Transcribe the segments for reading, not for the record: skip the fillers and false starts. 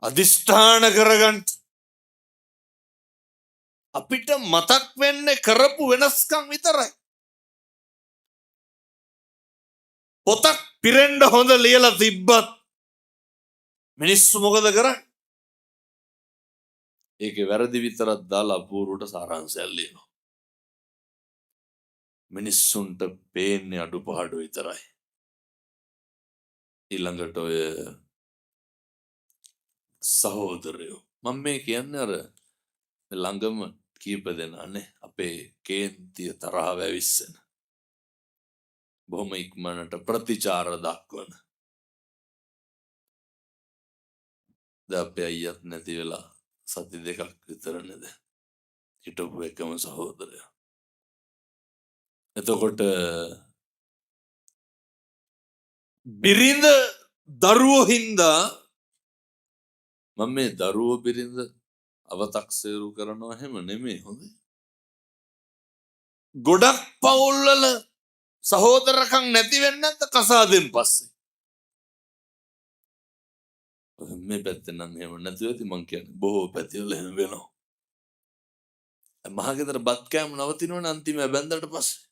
අදිෂ්ඨාන කරගන්න අපිට මතක් වෙන්නේ කරපු වෙනස්කම් විතරයි. පොතක් පිරෙන්න හොඳ ලියලා තිබ්බත් මිනිස්සු මොකද කරන්නේ? ඒකේ වැරදි විතරක් දාලා අපූර්වට සාරාංශයක් ලියනවා. මිනිස්සුන්ට පේන්නේ අඩුපාඩු විතරයි. ඊළඟට ඔය සහෝදරයෝ මම මේ කියන්නේ අර ළඟම කීප දෙනානේ අපේ කේන්තිය තරහව ඇවිස්සෙන බොහොම ඉක්මනට ප්‍රතිචාර දක්වන ද අපේ අයියත් නැති වෙලා සති දෙකක් විතර නේද හිටපු එකම සහෝදරයා. එතකොට බිරිඳ දරුවෝ හින්දා මම මේ දරුවෝ බිරිඳ අවතක්සේරු කරනවා එහෙම නෙමෙයි හොඳේ. ගොඩක් පවුල්වල සහෝදරකම් නැති වෙන්නේ නැත්ද කසාදෙන් පස්සේ? මේ පැත්තේ නම් එහෙම නැතුව ඇති මං කියන්නේ බොහෝ පැතිවල එහෙම වෙනවා. මහගෙදර බත් කෑම නවතිනවනේ අන්තිම බැන්දට පස්සේ.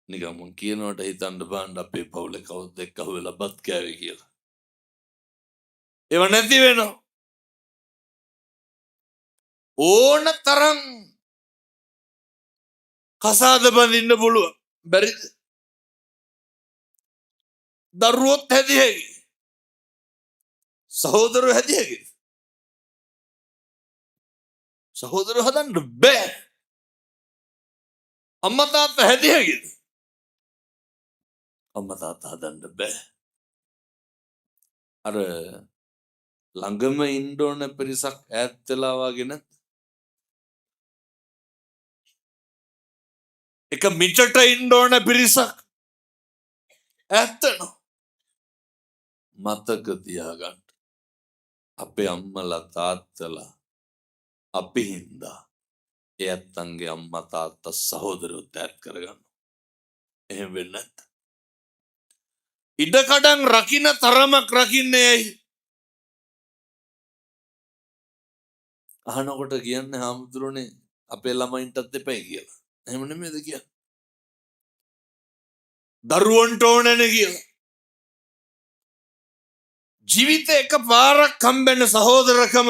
නිකන් මං කියනවට හිතන්න බෑන්ඩ අපේ පවුලේ කවුද එක්ක අහුවෙලා බත් කෑවේ කියලා. ඒව නැති වෙනවා. ඕන තරම් කසාද බඳින්න පුළුවන්. බැරිද? දරුවොත් හැදිය හැකි. සහෝදරයෝ හැදිය හැකි. සහෝදරයෝ හදන්න බෑ. අම්මා තාත්තා හැදිය හැකිද? අම්මා තාත්තා හදන්න බෑ. අර ළඟම ඉන්න ඕන පිරිසක් ඈත් වෙලා වගේ නැත්. එක මිටට ඉන්න ඕන පිරිසක් ඈත් වෙනවා. මතක තියාගන්න. අපේ අම්මලා තාත්තලා අපි හින්දා ඒ ඇත්තන්ගේ අම්මා තාත්තා සහෝදරයොත් ඈත් කරගන්න. එහෙම වෙන්නේ නැත්නම් ඉඩකඩම් රකින්න තරමක් රකින්නේ ඇයි? අහනකොට කියන්නේ හාමුදුරනේ අපේ ළමයින්ටත් එපයි කියලා. එහෙම නෙමෙයිද කියන්නේ? දරුවන්ට ඕනනේ කියලා. ජීවිතේ එකපාරක් හම්බෙන සහෝදරකම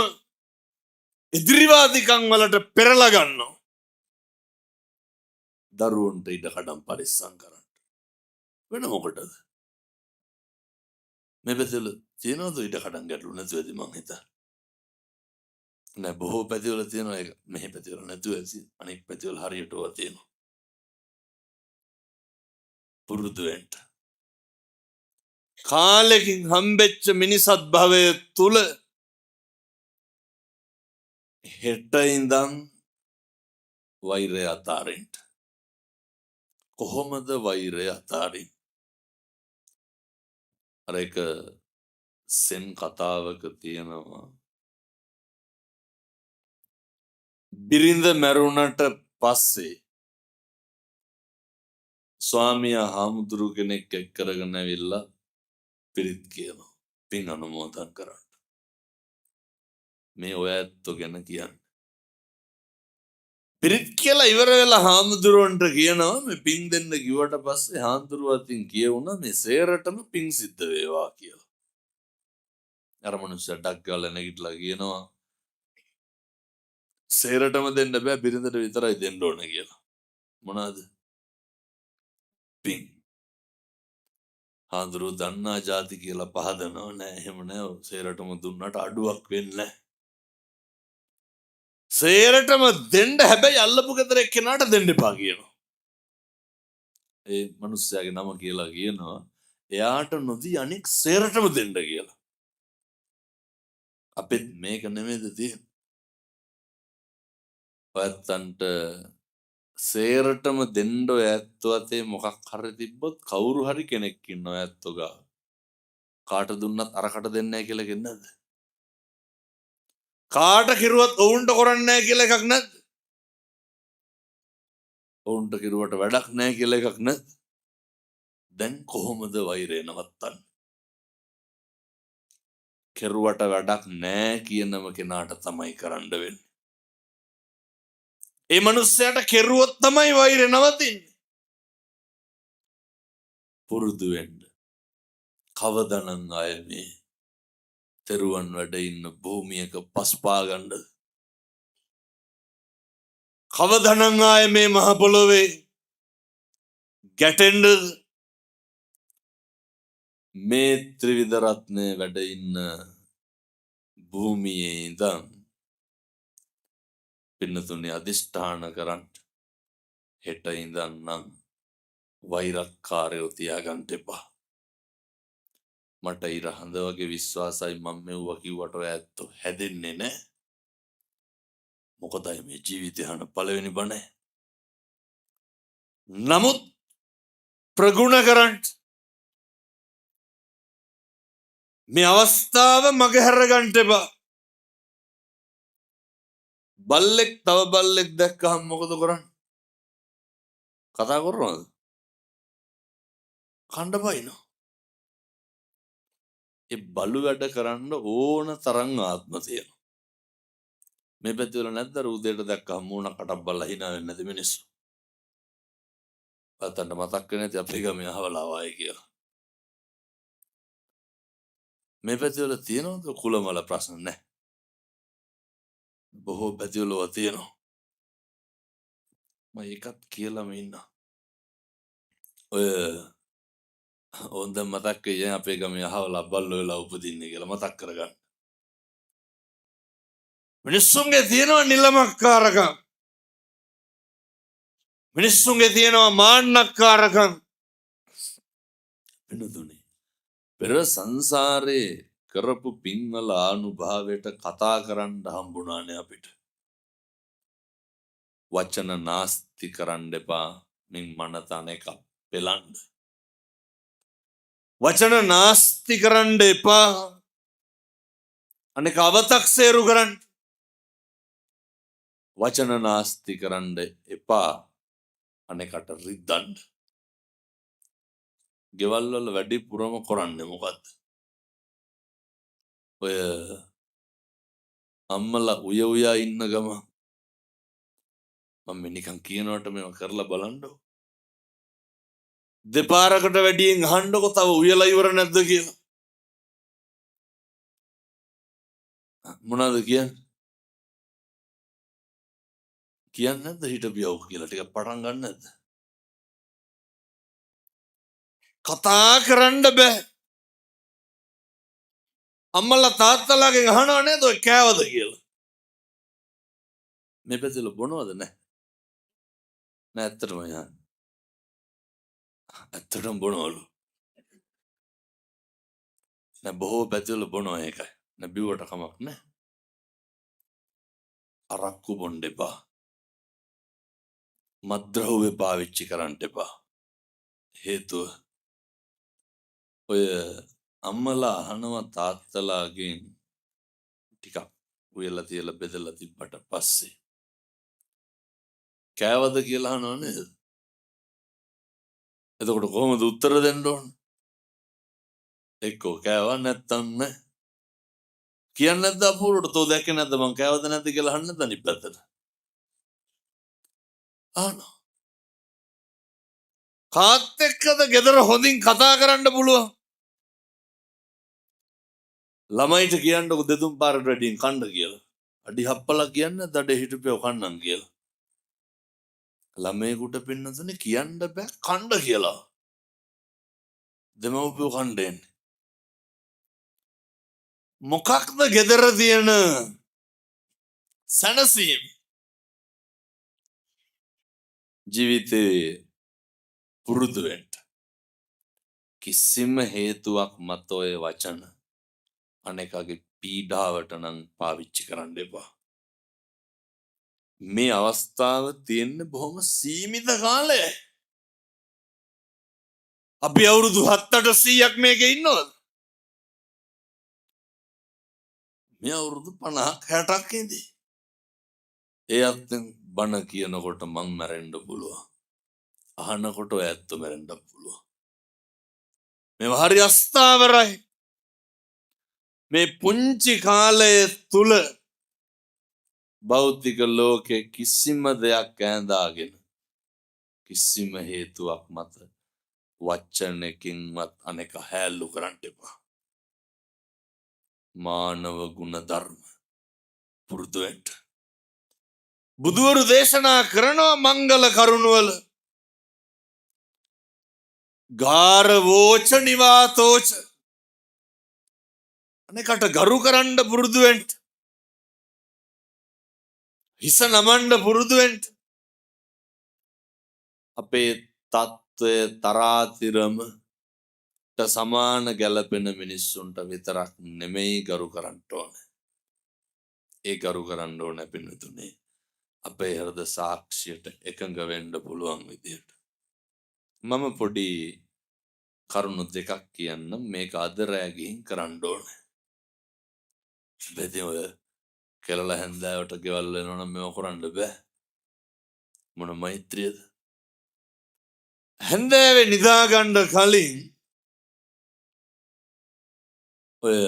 ඉදිරිවාදිකම් වලට පෙරලා ගන්නවා. දරුවන්ට ඉඩකඩම් පරිස්සම් කරන්න. වෙන මොකටද? මේ පැතිවල තියෙනවද ඉඩකඩම් ගැටලු නැතුව ඇති මං හිතා. නෑ බොහෝ පැතිවල තියෙනවා ඒක. මෙහි පැතිවල නැතුව ඇති. අනිත් පැතිවල හරියට ඕවා තියෙනවා. පුරුදු වෙන්න. කාලෙකින් හම්බෙච්ච මිනිසත් භවය තුල හෙට ඉඳන් වෛරය අතාරින්න. කොහොමද වෛරය අතාරින්නේ? අර එක සෙන් කතාවක තියෙනවා බිරිඳ මැරුණට පස්සේ ස්වාමියා හාමුදුරු කෙනෙක් එක් කරගෙන ඇවිල්ලා පිරිත් කියනවා පින් අනුමෝදන් කරන්න. මේ ඔය ඇත්තෝ ගැන කියන්නේ. පිරිත් කියලා ඉවර වෙලා හාමුදුරුවන්ට කියනවා මේ පින් දෙන්න කිව්වට පස්සේ හාමුදුරුවෝ අතින් කියවුණා මේ සේරටම පින් සිද්ධ වේවා කියලා. අර මනුස්සයා ඩක් ගාලා නැගිටලා කියනවා සේරටම දෙන්න බෑ බිරිඳට විතරයි දෙන්න ඕන කියලා. මොනවාද? පින්. හාමුදුරුවෝ දන්නා જાති කියලා පහදනවා නෑ එහෙම නෑ සේරටම දුන්නට අඩුවක් වෙන්නේ නෑ. සේරටම දෙන්න හැබැයි අල්ලපු ගෙදර එක්කෙනාට දෙන්න එපා කියනවා. ඒ මිනිස්යාගේ නම කියලා කියනවා එයාට නොදී අනික් සේරටම දෙන්න කියලා. අපිත් මේක නෙමෙයිද තියෙන්නේ? ඔයත්තන්ට සේරටම දෙන්න ඔය ඇත්තෝ අතේ මොකක් හරි තිබ්බොත් කවුරු හරි කෙනෙක් ඉන්න ඔය ඇත්තෝ ගාව. කාට දුන්නත් අරකට දෙන්නේ නැහැ කියලා කියන්නේ නැද්ද? කාට කිරුවත් ඔවුන්ට කරන්නේ නැහැ කියලා එකක් නැද්ද? ඔවුන්ට කිරුවට වැඩක් නැහැ කියලා එකක් නැද්ද? දැන් කොහොමද වෛරය නවත්තන්නේ? කෙරුවට වැඩක් නෑ කියනම කෙනාට තමයි කරන්න වෙන්නේ. ඒ මනුස්සයාට කෙරුවොත් තමයි වෛරය නවතින්නේ. පුරුදු වෙන්න. කවදනම් අය මේ තෙරුවන් වැඩ ඉන්න භූමියක පස්පා ගන්නද? කවදනම් ආය මේ මහ පොළොවේ ගැටෙන්නද? මේ ත්‍රිවිධ රත්නයේ වැඩ ඉන්න භූමියේ ඉඳන් පින්නතුනේ අදිෂ්ඨාන කරන්න හෙට ඉඳන් නම් වෛරක්කාරයෝ තියාගන්න එපා. මට ඉර හඳ වගේ විශ්වාසයි මම මෙව්වා කිව්වට ඔය ඇත්තෝ හැදෙන්නේ නැහැ. මොකදයි මේ ජීවිතය හන පළවෙනි බණ. නමුත් ප්‍රගුණ කරන්න මේ අවස්ථාව මගහැර ගන්න එපා. බල්ලෙක් තව බල්ලෙක් දැක්කහම මොකද කරන්නේ? කතා කරනවද? කණ්ඩ බයිනෝ. ඒ බලු වැඩ කරන්න ඕන තරම් ආත්ම තියෙනවා. මේ පැති වල නැද්ද උදේට දැක්කම මූණ කටක් බලලා hina වෙන්නේ නැති මිනිස්සු. අතන්න මතක් වෙන්නේ නැති අපේ ගමේ අහවලා ආවයි කියලා. මේ පැති වල තියෙනවද කුලමල ප්‍රශ්න නැහැ. බොහෝ පැති වල තියෙනවා. මම ඒකත් කියලාම ඉන්නවා. ඔය ඕන්ද මතක් වෙයි අපේ ගමේ අහවලා බල්ලෝ වෙලා උපදින්නේ කියලා මතක් කරගන්න. මිනිස්සුන්ගේ තියෙනවා නිලමක්කාරකම්. මිනිස්සුන්ගේ තියෙනවා මාන්නක්කාරකම්. වෙනදුනේ. පෙර සංසාරේ කරපු පින්වල ආනුභාවයට කතා කරන්න හම්බුණානේ අපිට. වචන නාස්ති කරන්න එපා. මින් මනතන එක පෙලන්න. වචන නාස්ති කරන්න එපා. අනෙක අවතක්සේරු කරන්න. වචන නාස්ති කරන්න එපා. අනෙකට රිද්දන්න. ගෙවල් වල වැඩිපුරම කරන්නේ මොකද්ද? ඔය අම්මලා උය උයා ඉන්න ගම මම නිකන් කියනවට මේව කරලා බලන්නකො. දෙපාරකට වැඩියෙන් අහන්නකො තව උයලා ඉවර නැද්ද කියලා. මොනවද කියන්නේ? කියන්නේ නැද්ද හිටපියව කියලා ටිකක් පටන් ගන්න නැද්ද? කතා කරන්න බෑ. අම්මලා තාත්තලාගෙන් අහනවා නේද ඔය කෑවද කියලා. මේ පැතිවල බොනවද නැහැ? නෑ ඇත්තටම යන්නේ. ඇත්තටම බොනවලු. නෑ බොහෝ පැතිවල බොනවා ඒකයි. නෑ බිව්වට කමක් නෑ. අරක්කු බොන්න එපා. මත්ද්‍රව්‍ය පාවිච්චි කරන්න එපා. හේතුව ඔය අම්මලා අහනවා තාත්තලාගෙන් ටිකක් උයලා තියලා බෙදලා තිබ්බට පස්සේ කෑවද කියලා අහනවා නේද? එතකොට කොහොමද උත්තර දෙන්න ඕන? එක්කෝ කෑවා නැත්තම් නෑ. කියන්නේ නැද්ද අපුරුට තෝ දැක්කේ නැද්ද මං කෑවද නැද්ද කියලා අහන්න නැද්ද අනිත් පැත්තට? අහනවා. කාත් එක්කද ගෙදර හොඳින් කතා කරන්න පුළුවන්? ළමයිට කියන්නකො දෙතුන් පාරට වැඩියෙන් කන්න කියලා. අඩි හප්පලා කියන්නේ දඩේ හිටපෙව කන්නම් කියලා. ළමයෙකුට පින්නතුනේ කියන්න බෑ කන්න කියලා. දෙමව්පියෝ කණ්ඩෙන්. මොකක්ද ගෙදර තියෙන සැනසීම? ජීවිතේ පුරුදු වෙන්න. කිසිම හේතුවක් මත ඔය වචන අනෙකගේ පීඩාවට නම් පාවිච්චි කරන්න එපා. මේ අවස්ථාව තියෙන්නේ බොහොම සීමිත කාලයයි. අපි අවුරුදු 7-800ක් මේකේ ඉන්නවද? මේ අවුරුදු 50ක් 60ක් ඉඳි. ඒ අත්ෙන් බණ කියනකොට මං මැරෙන්න පුළුවන්. අහනකොට ඔය ඇත්ත මැරෙන්න පුළුවන්. මේව හරි අස්ථාවරයි. මේ පුංචි කාලය තුල භෞතික ලෝකේ කිසිම දෙයක් ඈඳාගෙන කිසිම හේතුවක් මත වචනකින්වත් අනෙක හැල්ලු කරන්න එපා. මානව ගුණ ධර්ම පුරුදු වෙන්න. බුදුවරු දේශනා කරනවා මංගල කරුණවල ගාර වෝච නිවාතෝච අනෙකට ගරු කරන්න පුරුදු වෙන්න. හිස නමන්න පුරුදු වෙන්න. අපේ තත්ත්වය තරාතිරම සමාන ගැලපෙන මිනිස්සුන්ට විතරක් නෙමෙයි ගරු කරන්න ඕන. ඒ ගරු කරන්න ඕන පින්වතුනි අපේ හෘද සාක්ෂියට එකඟ වෙන්න පුළුවන් විදියට. මම පොඩි කරුණු දෙකක් කියන්නම් මේක අද රෑ ගිහින් කරන්න ඕන. බෙදී ඔය කෙලලා හැන්දෑවට ගෙවල් වෙනවා නම් මේව කරන්න බෑ. මොන මෛත්‍රියද? හැන්දෑවේ නිදා ගන්න කලින් ඔය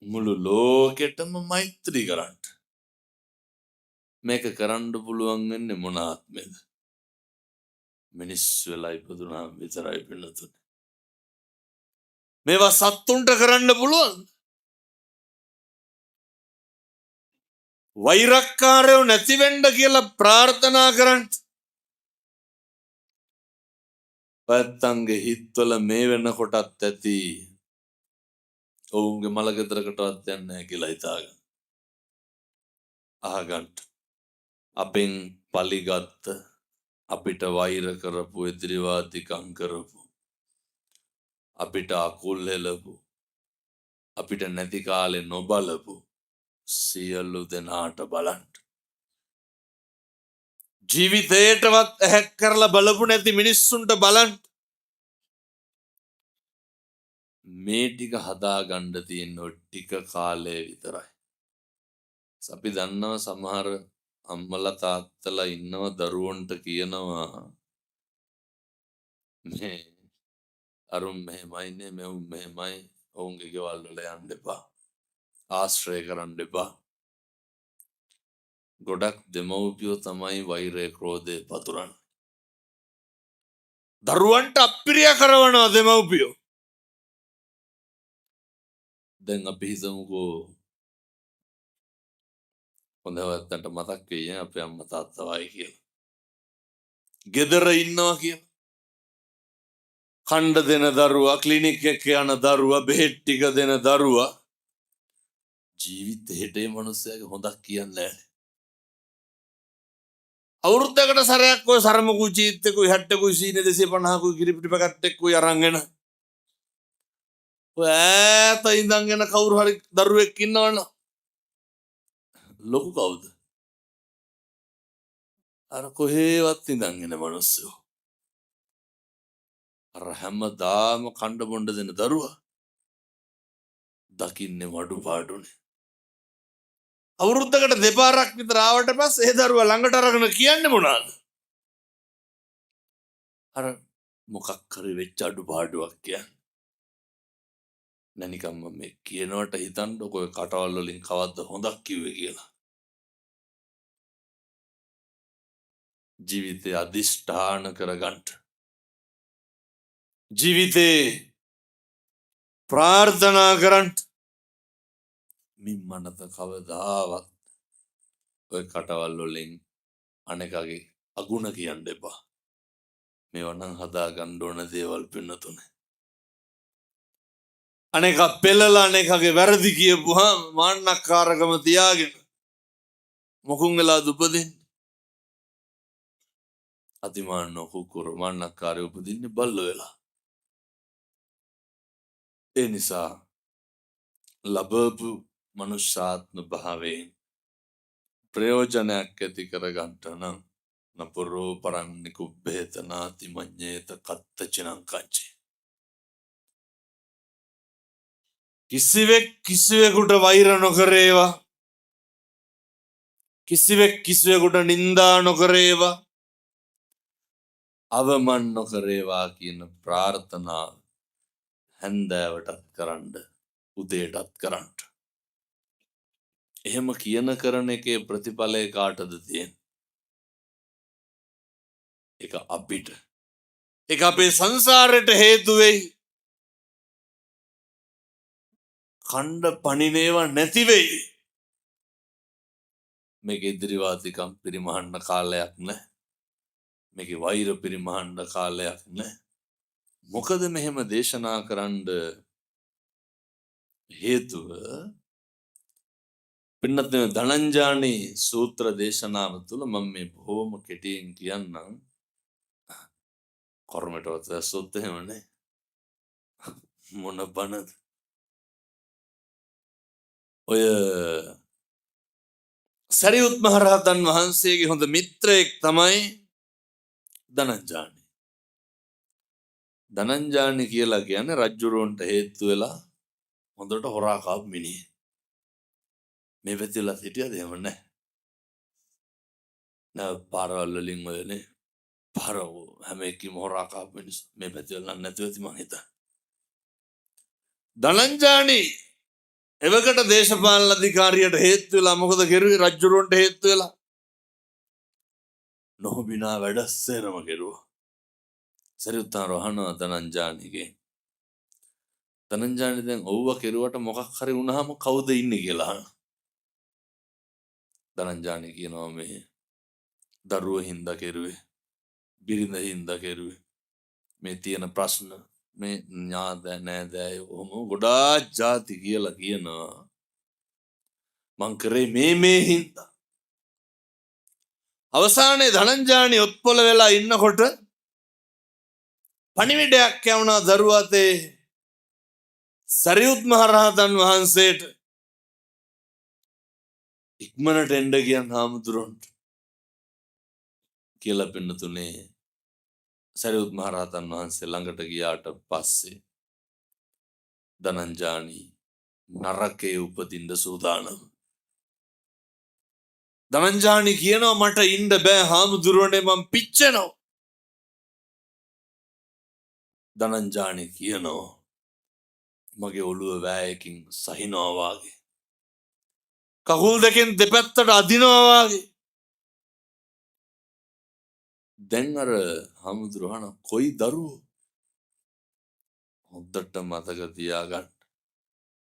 මුළු ලෝකෙටම මෛත්‍රී කරන්න. මේක කරන්න පුළුවන් වෙන්නේ මොන ආත්මෙද? මිනිස්සු වෙලා ඉපදුනා විතරයි පින්නතුනේ. මේවා සත්තුන්ට කරන්න පුළුවන්. වෛරක්කාරයෝ නැති වෙන්න කියලා ප්‍රාර්ථනා කරන්න. පැත්තන්ගේ හිත්වල මේ වෙනකොටත් ඇති ඔවුන්ගේ මල ගෙදරකටවත් යන්නේ නැහැ කියලා හිතාගන්න. අහගන්න. අපෙන් පලිගත්ත අපිට වෛර කරපු එදිරිවාදිකම් කරපු අපිට අකුල් හෙලපු අපිට නැති කාලේ නොබලපු සියලු දෙනාට බලන්න. ජීවිතේටවත් ඇහැක් කරලා බලපු නැති මිනිස්සුන්ට බලන්න. මේ ටික හදාගන්න තියෙන ටික කාලය විතරයි. අපි දන්නවා සමහර අම්මලා තාත්තලා ඉන්නව දරුවන්ට කියනවා මේ අරුම් මෙහෙමයිනේ මෙවුන් මෙහෙමයි ඔවුන්ගේ ගෙවල් වල යන්න එපා. ආශ්‍රය කරන්න එපා. ගොඩක් දෙමව්පියෝ තමයි වෛරය ක්‍රෝධය පතුරන්නේ. දරුවන්ට අප්‍රිය කරනවා දෙමව්පියෝ. දැන් අපි හිතමුකෝ හොඳවත්තන්ට මතක් වෙයි අපේ අම්මා තාත්තා වයි කියලා. ගෙදර ඉන්නවා කියලා. කණ්ඩ දෙන දරුවා, ක්ලිනික් එක යන දරුවා, බෙහෙත් ටික දෙන දරුවා ජීවිතේට මේ මිනිස්සයාගේ හොඳක් කියන්නේ නැහැ. අවුරුද්දකට සැරයක් ඔය සරමකුයි චීත්තකුයි හැට්ටකුයි සීනේ 250කුයි කිරිපිටි පැකට්ටෙකුයි අරන් එන. ඔය ඈත ඉඳන් එන කවුරු හරි දරුවෙක් ඉන්නවනම් ලොකු කවුද? අර කොහේවත් ඉඳන් එන මිනිස්සු. අර හැමදාම කණ්ඩ බොණ්ඩ දෙන දරුවා දකින්නේ වඩු පාඩුනේ. අවුරුද්දකට දෙපාරක් විතර ආවට පස්සේ ඒ දරුවා ළඟට අරගෙන කියන්නේ මොනවාද? අර මොකක් හරි වෙච්ච අඩුපාඩුවක් කියන්නේ. නැනිකම් මම මේ කියනවට හිතන්නකො ඔය කටවල් වලින් කවද්ද හොඳක් කිව්වේ කියලා. ජීවිතේ අදිෂ්ඨාන කරගන්න. ජීවිතේ ප්‍රාර්ථනා කරන්න. මිම්මනත කවදාවත් ඔය කටවල් වලින් අනෙකගේ අගුණ කියන්න එපා. මේවා නම් හදා ගන්න ඕන දේවල් පින්නතුනේ. අනෙක පෙළලා අනෙකගේ වැරදි කියපුවාම මාන්නක්කාරකම තියාගෙන මොකුන් වෙලාද උපදින්නේ? අතිමාන්න කුකුර මාන්නක්කාරය උපදින්නේ බල්ලෝ වෙලා. ඒ නිසා ලබපු මනුෂ්‍යාත්ම භාවයෙන් ප්‍රයෝජනයක් ඇති කරගන්නට නම් නපුරෝ පරන්නි කුබ්බේතනාති මඤ්ඤේත කත්තචිනං කංචේ. කිසිවෙක් කිසිවෙකුට වෛර නොකරේවා. කිසිවෙක් කිසිවෙකුට නින්දා නොකරේවා. අවමන් නොකරේවා කියන ප්‍රාර්ථනාව හැන්දෑවටත් කරන්න උදේටත් කරන්න. එහෙම කියන කරන එකේ ප්‍රතිඵලය කාටද තියෙන්නේ? ඒක අපිට. ඒක අපේ සංසාරයට හේතු වෙයි. කණ්ඩ පණිනේවා නැති වෙයි. මේක ඉදිරිවාදිකම් පිරිමහන්න කාලයක් නැහැ. මේක වෛර පිරිමහන්න කාලයක් නැහැ. මොකද මෙහෙම දේශනා කරන්න හේතුව පින්නත් ධනංජානි සූත්‍ර දේශනාව තුළ මම මේ බොහොම කෙටියෙන් කියන්නම්. කර්මයටවත් ඇස්සොත් එහෙමනේ මොන බනද ඔය සරියුත් මහරහතන් වහන්සේගේ හොඳ මිත්‍රයෙක් තමයි ධනංජානි. ධනංජානි කියලා කියන්නේ රජ්ජුරුවන්ට හේතු වෙලා හොඳට හොරා කාපු මිනිහෙක්. මේ පැතිවල හිටියද එහෙම නැහැ. නෑ පාරවල් වලින් ඔයනේ පාරව හැම එකකින්ම හොරා කාපු මිනිස්සු මේ පැතිවල නැතුව ඇති මං හිතන්නේ. ධනංජානි එවකට දේශපාලන අධිකාරියට හේතු වෙලා මොකද කෙරුවේ? රජ්ජුරුවන්ට හේතු වෙලා නොහොබිනා වැඩ සේරම කෙරුවා. සරියුත් රෝහණ ධනංජානිගේ ධනංජානි දැන් ඔව්ව කෙරුවට මොකක් හරි වුණාම කවුද ඉන්නේ කියලා අහන. ධනංජානි කියනවා මේ දරුවෝ හින්දා කෙරුවේ, බිරිඳ හින්දා කෙරුවේ, මේ තියෙන ප්‍රශ්න මේ ඥාද නෑදෑය ඔහොම ගොඩාක් ಜಾති කියලා කියනවා. මං කරේ මේ හින්දා. අවසානයේ ධනංජානි ඔත්පොල වෙලා ඉන්නකොට පණිවිඩයක් යවුණා දරුවා අතේ සරියුත් මහරහතන් වහන්සේට. ඉක්මනට එන්න කියන හාමුදුරන්ට කියලා පින්නතුනේ සරියුත් මහරහතන් වහන්සේ ළඟට ගියාට පස්සේ ධනංජානි නරකේ උපදින්න සූදානම්. ධනංජානි කියනවා මට ඉන්න බෑ හාමුදුරනේ මං පිච්චෙනවා. ධනංජානි කියනවා මගේ ඔළුව වෑයකින් සහිනවා වාගේ. කකුල් දෙකෙන් දෙපැත්තට අදිනවා වාගේ. දැන් අර හාමුදුරහණ කොයි දරුවෝ හොද්දට මතක තියාගන්න.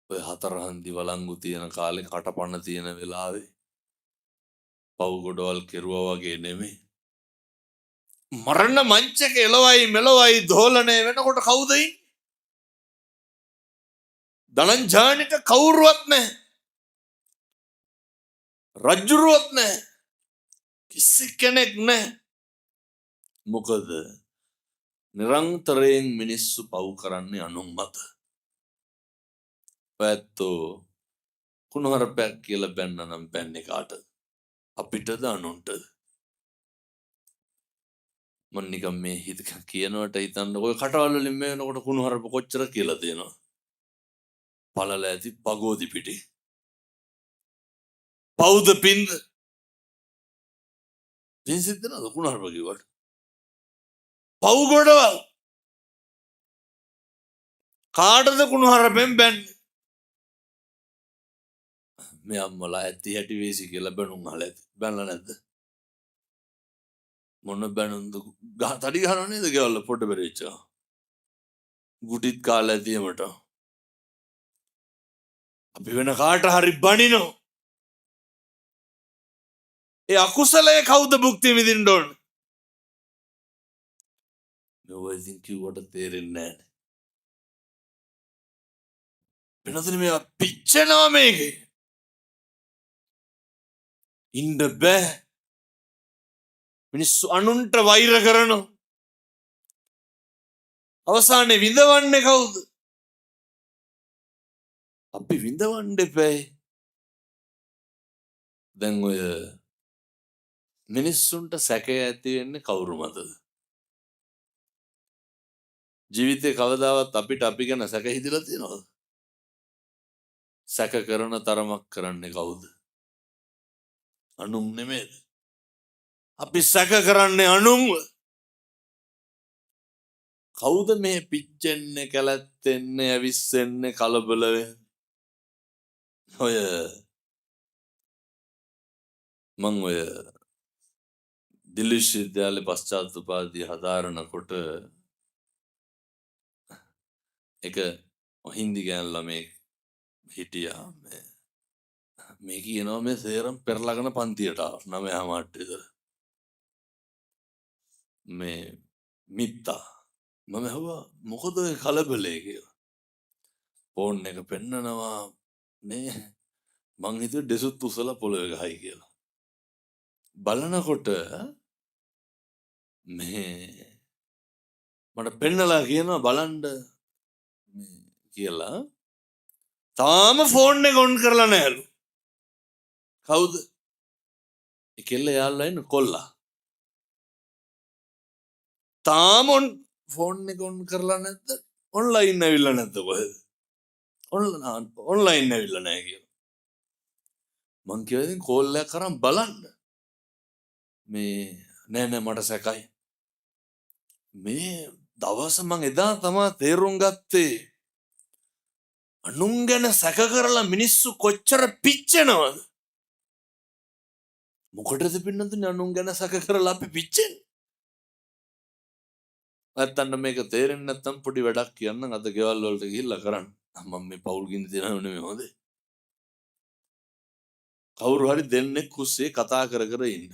ඔය හතරහන්දි වලංගු තියෙන කාලේ කටපණ තියෙන වෙලාවේ පව් ගොඩවල් කෙරුවා වගේ නෙමෙයි. මරණ මංචක එළවයි මෙලවයි දෝලණය වෙනකොට කවුද ඉන්නේ? ධනංජානිට කවුරුවත් නැහැ. රජ්ජුරුවත් නැහැ. කිසි කෙනෙක් නැහැ. මොකද නිරන්තරයෙන් මිනිස්සු පව් කරන්නේ අනුන් මත. පැත්තෝ කුණුහරුපයක් කියලා බැන්න නම් බැන්නේ කාටද? අපිටද අනුන්ටද? මම නිකන් මේ හිත කියනවට හිතන්න ඔය කටවල් වලින් මේ වෙනකොට කුණුහරුප කොච්චර කියලා දෙනවා. පළල ඇති පගෝදි පිටේ. පවුද පින්ද? මේ සිද්ධ නේද කුණුහරුප කිව්වට? පව් ගොඩවල් කාටද කුණුහරුපෙන් බැන්නේ? මේ අම්මලා ඇති හැටි වේසි කියලා බැනුම් අහලා ඇති. බැනලා නැද්ද? මොන බැනුම්ද? තඩි ගහනව නේද ගෙවල්ල පොඩ බෙරෙච්චා. ගුටිත් කාලා ඇතියමට. අපි වෙන කාට හරි බනිනෝ. ඒ අකුසලයේ කවුද භුක්ති විඳින්න ඕන? මෙව ඉතින් කිව්වට තේරෙන්නේ නැහැ. වෙනතන මේ පිච්චෙනවා මේකේ. ඉන්න බෑ. මිනිස්සු අනුන්ට වෛර කරනවා. අවසානයේ විඳවන්නේ කවුද? අපි විඳවන්න එපා. දැන් ඔය මිනිස්සුන්ට සැකය ඇති වෙන්නේ කවුරු මතද? ජීවිතේ කවදාවත් අපිට අපි ගැන සැක හිතලා තියෙනවද? සැක කරන තරමක් කරන්නේ කවුද? අනුන් නෙමෙයිද? අපි සැක කරන්නේ අනුන්ව. කවුද මේ පිච්චෙන්නේ කැලැත්තෙන්නේ ඇවිස්සෙන්නේ කලබල වෙන්නේ? ඔය මං ඔය දිල්ලි විශ්වවිද්‍යාලේ පශ්චාත් උපාධිය හදාරනකොට එක හින්දි ගෑනු ළමයෙක් හිටියා මේ කියනවා මේ සේරම පෙරලගෙන පන්තියට ආවා 9:00 විතර මේ මිත්තා මම ඇහුවා මොකද ඔය කලබලේ කියලා ෆෝන් එක පෙන්නනවා මේ මං හිතුවේ දෙසුත් උසලා පොළවේ ගහයි කියලා බලනකොට මේ මට පෙන්නලා කියනවා බලන්න කියලා තාම ෆෝන් එක ඔන් කරලා නැහැලු කවුද ඒ කෙල්ල යාළුවා ඉන්න කොල්ලා තාම ෆෝන් එක ඔන් කරලා නැද්ද ඔන්ලයින් ඇවිල්ලා නැද්ද කොහෙද ඔන්ලයින් ඇවිල්ලා නැහැ කියලා මං කිව්වා ඉතින් කෝල් එකක් කරන් බලන්න මේ නෑ මට සැකයි මේ දවස මං එදා තමා තේරුම් ගත්තේ අනුන් ගැන සැක කරලා මිනිස්සු කොච්චර පිච්චෙනවද මොකටද පින්නතුනේ අනුන් ගැන සැක කරලා අපි පිච්චෙන්නේ නැත්තම් මේක තේරෙන්නේ නැත්තම් පොඩි වැඩක් කියන්නම් අද ගෙවල් වලට ගිහිල්ලා කරන්න මම මේ පවුල් ගිනි තියනව නෙමෙයි හොඳේ කවුරු හරි දෙන්නෙක් කුස්සියේ කතා කර ඉන්න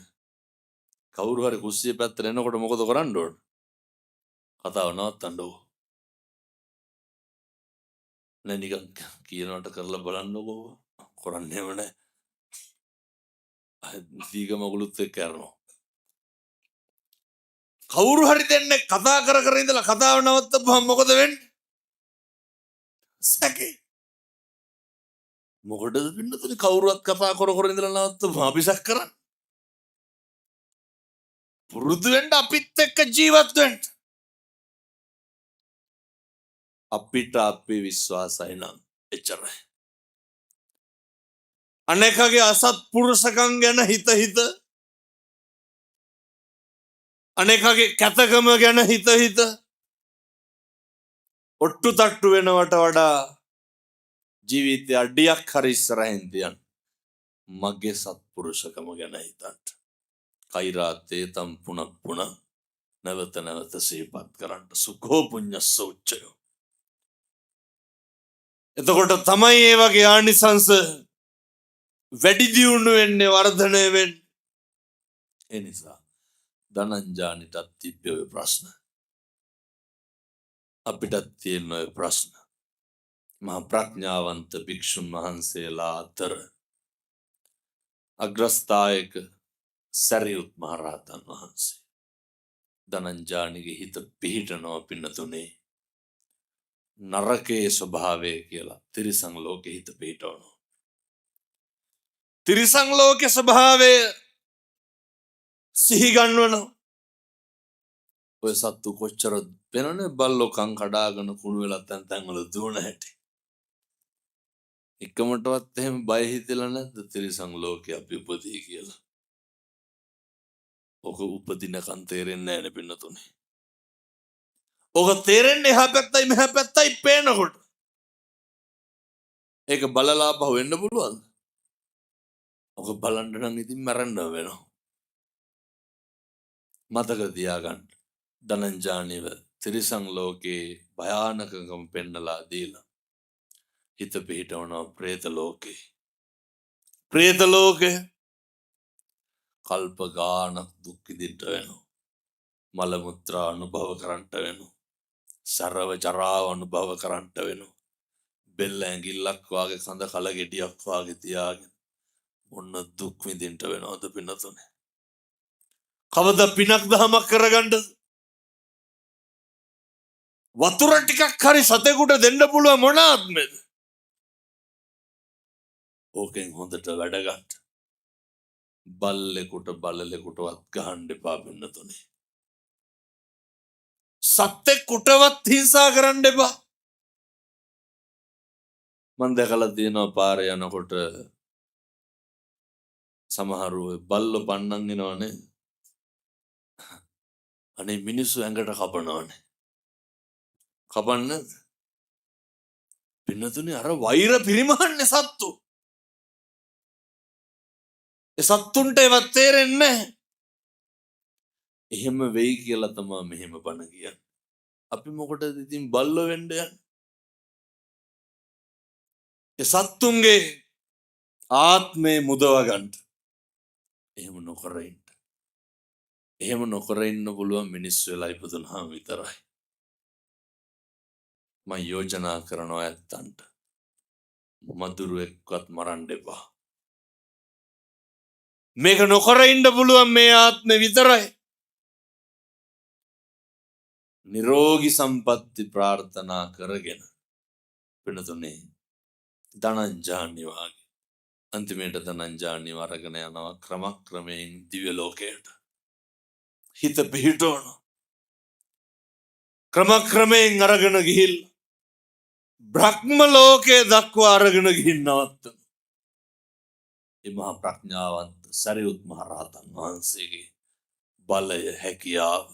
කවුරු හරි කුස්සිය පැත්තට එනකොට මොකද කරන්න ඕන කතාව නවත්තන්න ඕන නෑ නිකන් කියනවට කරලා බලන්නකෝ කරන්නේම නෑ දීග මගුලුත් එක්ක යනවා කවුරු හරි දෙන්නේ කතා කර ඉඳලා කතාව නවත්තපුවම මොකද වෙන්නේ සැකේ මොකටද පින්නතුනේ කවුරුවත් කතා කර ඉඳලා නවත්තපුවම අපි සැක කරන්නේ පුරුදු වෙන්න අපිත් එක්ක ජීවත් වෙන්න අපිට අපේ විශ්වාසයි නම් එච්චරයි අනේකගේ අසත්පුරුෂකම් ගැන හිත අනේකගේ කැතකම ගැන හිත ඔට්ටු තට්ටු වෙනවට වඩා ජීවිතය අඩියක් හරි ඉස්සරහින් තියන්න මගේ සත්පුරුෂකම ගැන හිතන්න කෛරාතේ තම් පුන නැවත සිහිපත් කරන්න සුඛෝ පුඤ්ඤස්ස උච්චයෝ එතකොට තමයි ඒ වගේ ආනිසංස වැඩි දියුණු වෙන්නේ වර්ධනය වෙන්නේ ඒ නිසා ධනංජානිටත් තිබ්බ ඔය ප්‍රශ්න අපිටත් තියෙන ඔය ප්‍රශ්න මහා ප්‍රඥාවන්ත භික්ෂුන් වහන්සේලා අතර අග්‍රස්ථායක සරියුත් මහ රහතන් වහන්සේ ධනංජානිගේ හිත පිහිටනවා පින්නතුනේ නරකයේ ස්වභාවය කියලා තිරිසන් ලෝකෙ හිත පිහිටවනවා තිරිසන් ලෝකේ ස්වභාවය සිහි ගන්නවනවා ඔය සත්තු කොච්චර වෙනනේ බල්ලෝ කන් කඩාගෙන කුණු වෙලා තැන් වල දුවන හැටි එකමටවත් එහෙම බය හිතෙලා නැද්ද තිරිසන් ලෝකේ අපි උපදී කියලා ඔක උපදිනකන් තේරෙන්නේ නැහැ නේ පින්නතුනේ ඔක තේරෙන්නේ එහා පැත්තයි මෙහා පැත්තයි පේනකොට ඒක බලලා පහු වෙන්න පුළුවන්ද ඔක බලන්න නම් ඉතින් මරන්න වෙනවා මතක තියාගන්න ධනංජානිව තිරිසන් ලෝකේ භයානකකම පෙන්නලා දීලා හිත පිහිටවනවා ප්‍රේත ලෝකේ කල්ප ගානක් දුක් විඳින්න වෙනවා මල මුත්‍රා අනුභව කරන්නට වෙනවා සරව ජරාව අනුභව කරන්නට වෙනවා බෙල්ල ඇඟිල්ලක් වාගේ කඳ කල ගෙඩියක් වාගේ තියාගෙන මොන දුක් විඳින්න වෙනවද පින්නතුනේ කවදා පිනක් දහමක් කරගන්නද වතුර ටිකක් හරි සතෙකුට දෙන්න පුළුවන් මොන ආත්මෙද ඕකෙන් හොඳට වැඩ ගන්න බලලෙකුටවත් ගහන්න එපා පින්නතුනේ සතෙකුටවත් හිංසා කරන්න එපා මම දැකලා තියෙනවා පාරේ යනකොට සමහරු බල්ලෝ පන්නන් එනවනේ අනේ මිනිස්සු ඇඟට කපනවනේ කපන්නද? පින්නතුනේ අර වෛර පිරිමහන්නේ සත්තු. ඒ සත්තුන්ට ඒවත් තේරෙන්නේ නැහැ. එහෙම වෙයි කියලා තමයි මෙහෙම බණ කියන්නේ. අපි මොකටද ඉතින් බල්ලෝ වෙන්න යන්නේ? ඒ සත්තුන්ගේ ආත්මේ මුදව ගන්න. එහෙම නොකර ඉන්න. එහෙම නොකර ඉන්න පුළුවන් මිනිස්සු වෙලා ඉපදුනහම විතරයි. මම යෝජනා කරනවා ඇත්තන්ට. මදුරුවෙක්වත් මරන්න එපා. මේක නොකර ඉන්න පුළුවන් මේ ආත්මේ විතරයි. නිරෝගී සම්පatti ප්‍රාර්ථනා කරගෙන වෙනතුනේ ධනංජානි වාගේ අන්තිමේට ධනංජානි වරගෙන යනවා ක්‍රමක්‍රමයෙන් දිව්‍ය ලෝකයට. හිත පිහිටවන ක්‍රමක්‍රමයෙන් අරගෙන ගිහිල්ලා බ්‍රහ්ම ලෝකයේ දක්වා අරගෙන ගිහින් නවත්තන. ඒ මහා ප්‍රඥාවන්ත සරියුත් මහ රහතන් වහන්සේගේ බලය හැකියාව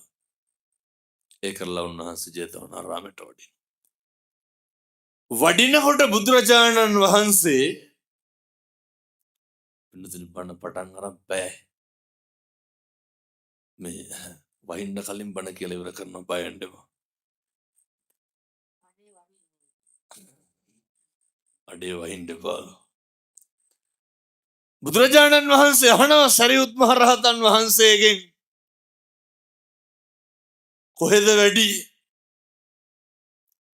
ඒ කරලා උන්වහන්සේ ජේතවනාරාමයට වඩින. වඩිනකොට බුදුරජාණන් වහන්සේ පින්නතුනි බණ පටන් අරන් බෑ. මේ වහින්න කලින් බණ කියලා ඉවර කරන බය වෙන්න එපා. අඩේ වහින්න එපා. බුදුරජාණන් වහන්සේ අහනවා සරියුත් මහ රහතන් වහන්සේගෙන් කොහෙද වැඩි?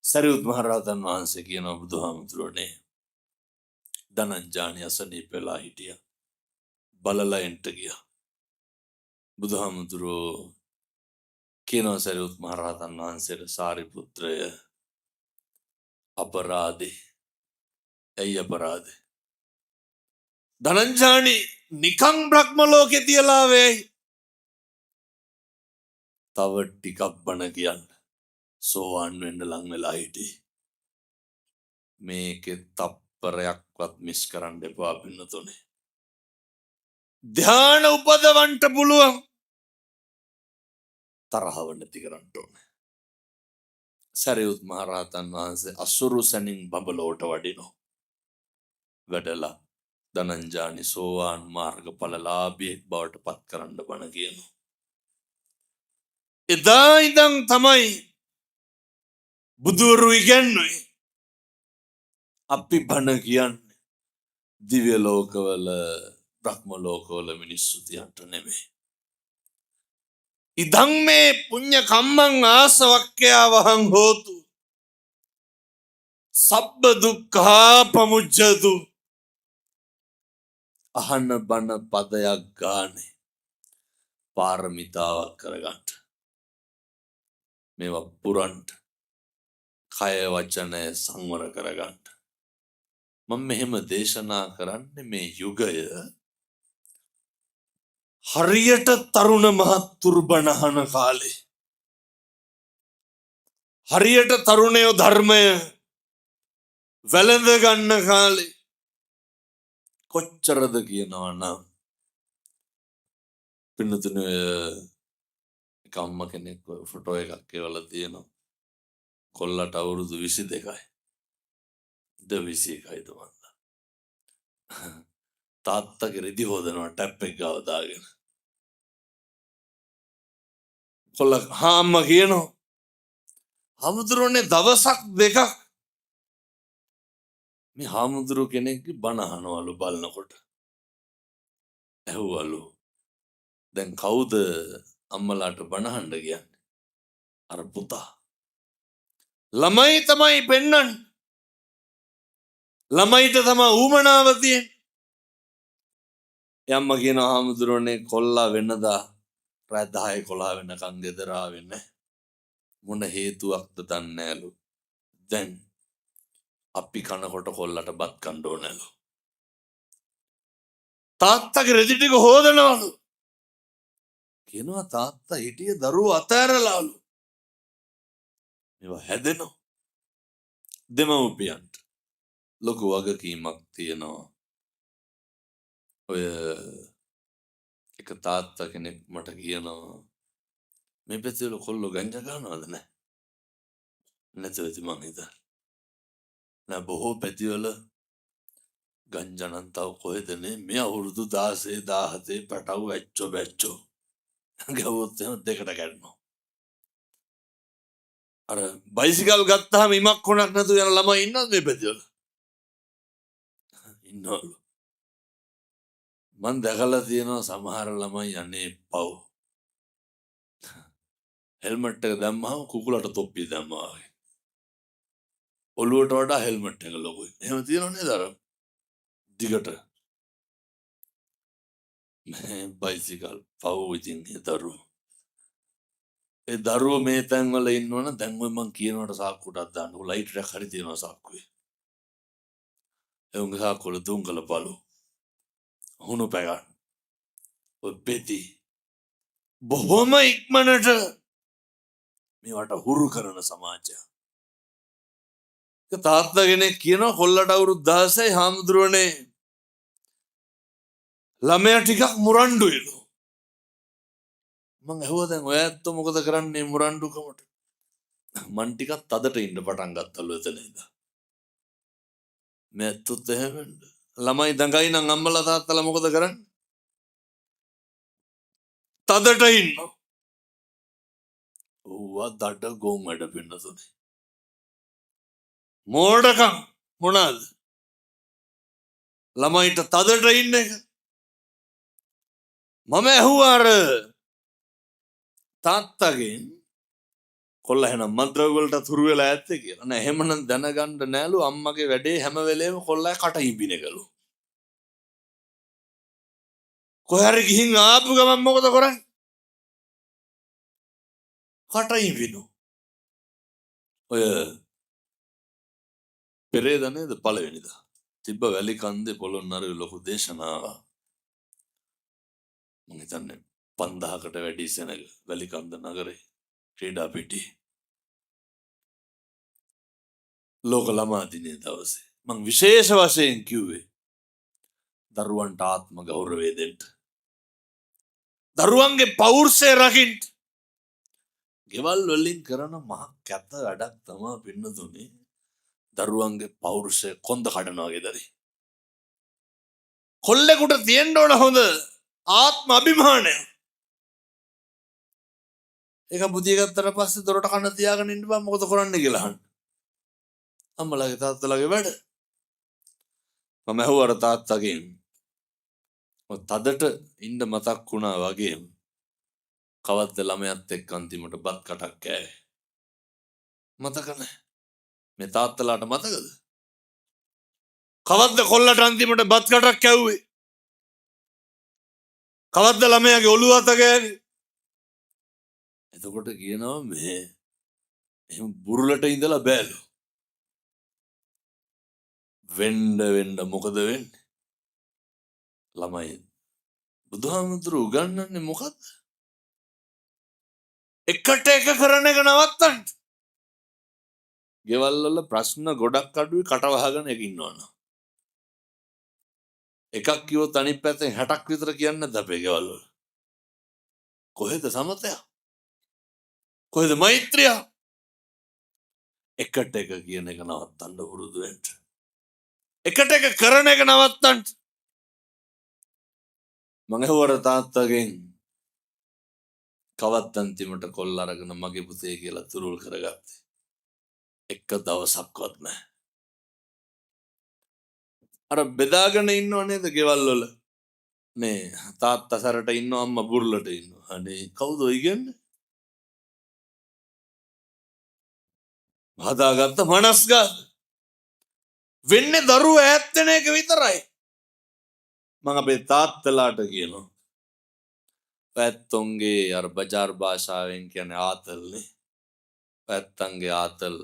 සරියුත් මහ රහතන් වහන්සේ කියනවා බුදුහාමුදුරනේ ධනංජානි අසනීප වෙලා හිටියා. බලලා එන්ට ගියා. බුදුහාමුදුරෝ කියනවා සරියුත් මහ රහතන් වහන්සේට සාරිපුත්‍රය අපරාධේ. ඇයි අපරාධේ? ධනංජානි නිකං බ්‍රහ්ම ලෝකේ තියලා වෙයි. තව ටිකක් බණ කියන්න. සෝවාන් වෙන්න ලං වෙලා හිටියේ. මේකේ තප්පරයක්වත් මිස් කරන්න එපා පින්නතුනේ. ධ්‍යාන උපදවන්න පුළුවන්. තරහව නැති කරන්න ඕනේ. සරියුත් මහ රහතන් වහන්සේ අසුරු සැනින් බඹලෝට වඩිනෝ. වැඩලා ධනංජානි සෝවාන් මාර්ගඵලලාභියෙක් බවට පත් කරන්න බණ කියනවා. එදා ඉඳන් තමයි බුදුරු ඉගැන්වුවේ අපි බණ කියන්නේ දිව්‍ය ලෝකවල බ්‍රහ්ම ලෝකවල මිනිස්සු තියන්ට නෙමෙයි. ඉදං මේ පුඤ්ඤ කම්මං ආසවක්ඛ්‍යා වහං හෝතු සබ්බ දුක්ඛා පමුච්ඡතු. අහන බණ පදයක් ගානේ පාරමිතාවක් කරගන්න. මේවා පුරන්න කය වචනය සංවර කරගන්න. මම මෙහෙම දේශනා කරන්නේ මේ යුගය හරියට තරුණ මහත්තුරු බණ අහන කාලේ. හරියට තරුණයෝ ධර්මය වැළඳ ගන්න කාලේ. කොච්චරද කියනවා නම් පින්නතුනේ එක අම්මා කෙනෙක් ෆොටෝ එකක් එවලා තියෙනවා. කොල්ලට අවුරුදු 22යි. 21යිද මන්ද. තාත්තගේ රෙදි හොදනවා ටැප් එක ගාව දාගෙන. කොල්ලා අම්මා කියනවා හාමුදුරුවනේ දවසක් දෙකක් මේ හාමුදුරු කෙනෙක්ගේ බණ අහනවලු බලනකොට. ඇහුවලු දැන් කවුද අම්මලාට බණ අහන්න කියන්නේ? අර පුතා. ළමයි තමයි පෙන්නන්නේ. ළමයිට තමයි ඌමනාව තියෙන්නේ. යම්මා කියන හාමුදුරුවනේ කොල්ලා වෙනදා රාත් 10 11 වෙනකන් ගෙදර ආවේ නැහැ. මොන හේතුවක්ද දන්නේ නැලු. දැන් අපි කනකොට කොල්ලට බත් කන්න ඕනලු. තාත්තගේ රෙදි ටික හොදනවලු. කියනවා තාත්තා හිටිය දරුවෝ අතෑරලාලු. මේවා හැදෙනවා. දෙමව්පියන්ට ලොකු වගකීමක් තියෙනවා. ඔය එක තාත්තා කෙනෙක් මට කියනවා මේ පැත්තේ කොල්ලෝ ගංජා ගන්නවද නැහැ? නැතුව ඇති මං හිතන්නේ. නෑ බොහෝ පැතිවල ගංජනන් තව කොහෙදනේ මේ අවුරුදු 16 17 පැටව ඇච්චෝ බැච්චෝ ගවොත් එහෙම දෙකට කැඩෙනවා. අර බයිසිකල් ගත්තාම ඉමක් කොනක් නැතුව යන ළමයි ඉන්නවද මේ පැතිවල? ඉන්නවලු. මං දැකලා තියෙනවා සමහර ළමයි අනේ පව්. හෙල්මට් එක දැම්මම කුකුලට තොප්පිය දැම්මා වගේ. ඔළුවට වඩා හෙල්මට් එක ලොකුයි. එහෙම තියෙනව නේද අර දිගට. මේ බයිසිකල් පව් ඉතින් ඒ දරුවෝ. ඒ දරුවෝ මේ තැන්වල ඉන්නවනම් දැන් ඔය මං කියනවට සාක්කුවටත් දාන්න. ඔය ලයිට් එකක් හරි තියෙනවා සාක්කුවේ. ඒ උංග සාක්කුවල දුංගල බලු. හුණු පැගන්න. ඔය පෙති. බොහොම ඉක්මනට මේවට හුරු කරන සමාජයක්. තාත්තා කෙනෙක් කියනවා කොල්ලට අවුරුදු 16යි හාමුදුරුවනේ ළමයා ටිකක් මුරණ්ඩුයිලු. මං ඇහුවා දැන් ඔය ඇත්තෝ මොකද කරන්නේ මුරණ්ඩුකමට? මං ටිකක් තදට ඉන්න පටන් ගත්තලු එතන ඉඳලා. මේ ඇත්තොත් එහෙම ළමයි දඟයි නම් අම්මලා තාත්තලා මොකද කරන්නේ? තදට ඉන්නවා. ඌවා දඩ ගොන් වැඩ පින්නතුනේ. මෝඩකම් මොනවාද? ළමයිට තදට ඉන්න එක. මම ඇහුවා අර තාත්තගෙන් කොල්ල එහෙනම් මන්ත්‍රය වලට තුරු වෙලා ඇත්තේ කියලා. නෑ එහෙමනම් දැනගන්න නෑලු අම්මගේ වැඩේ හැම වෙලේම කොල්ලයි කට ඉබිනකලු. කොහේ හරි ගිහින් ආපු ගමන් මොකද කරන්නේ? කට ඉබිනු. ඔය පෙරේද නේද පළවෙනිදා. තිබ්බ වැලි කන්දේ පොළොන්නරුවේ ලොකු දේශනාවක්. මම හිතන්නේ 5000කට වැඩි සෙනග වැලි කන්ද නගරේ ක්‍රීඩා පිටියේ. ලෝක ළමා දිනේ දවසේ මම විශේෂ වශයෙන් කිව්වේ දරුවන්ට ආත්ම ගෞරවය දෙන්න. දරුවන්ගේ පෞරුෂය රකින්න. ගෙවල් වලින් කරන මහ කැත වැඩක් තමයි පින්නතුනේ. දරුවන්ගේ පෞරුෂය කොන්ද කඩනවා ගෙදරේ. කොල්ලෙකුට තියෙන්න ඕන හොඳ ආත්ම අභිමානය. ඒක බුදිය ගත්තට පස්සේ දොරට කන තියාගෙන ඉන්න බෑ මොකද කරන්නේ කියලා අහන්න. අම්මලාගේ තාත්තලාගේ වැඩ. මම ඇහුවා අර තාත්තගෙන් තදට ඉන්න මතක් වුණා වගේම කවද්ද ළමයාත් එක්ක අන්තිමට බත් කටක් කෑවේ. මතක නැහැ. මේ තාත්තලාට මතකද? කවද්ද කොල්ලට අන්තිමට බත් කටක් කැව්වේ? කවද්ද ළමයාගේ ඔළුව අත ගෑවේ? එතකොට කියනවා මේ එහෙම බුරුලට ඉඳලා බෑලු. වෙන්න මොකද වෙන්නේ? ළමයි බුදුහාමුදුරු උගන්වන්නේ මොකද්ද? එකට එක කරන එක නවත්තන්න. ගෙවල් වල ප්‍රශ්න ගොඩක් අඩුයි කට වහගෙන එක ඉන්නවනේ. එකක් කිව්වොත් අනිත් පැත්තෙන් 60ක් විතර කියන්නේ නැද්ද අපේ ගෙවල් වල? කොහෙද සමතය? කොහෙද මෛත්‍රිය? එකට එක කියන එක නවත්තන්න පුරුදු වෙන්න. එකට එක කරන එක නවත්තන්න. මම ඇහුවර තාත්තගෙන් කවත් අන්තිමට කොල්ල අරගෙන මගේ පුතේ කියලා තුරුල් කරගත්තේ. එක දවසක්වත් නැහැ. අර බෙදාගෙන ඉන්නව නේද ගෙවල් වල? මේ තාත්තා සැරට ඉන්නව අම්මා බුරුලට ඉන්නව. අනේ කවුද ඔය කියන්නේ? හදාගත්ත මනස්ගත. වෙන්නේ දරුවෝ ඈත් වෙන එක විතරයි. මම අපේ තාත්තලාට කියනවා. පැත්තොන්ගේ අර බජාර් භාෂාවෙන් කියන්නේ ආතල්නේ. පැත්තන්ගේ ආතල්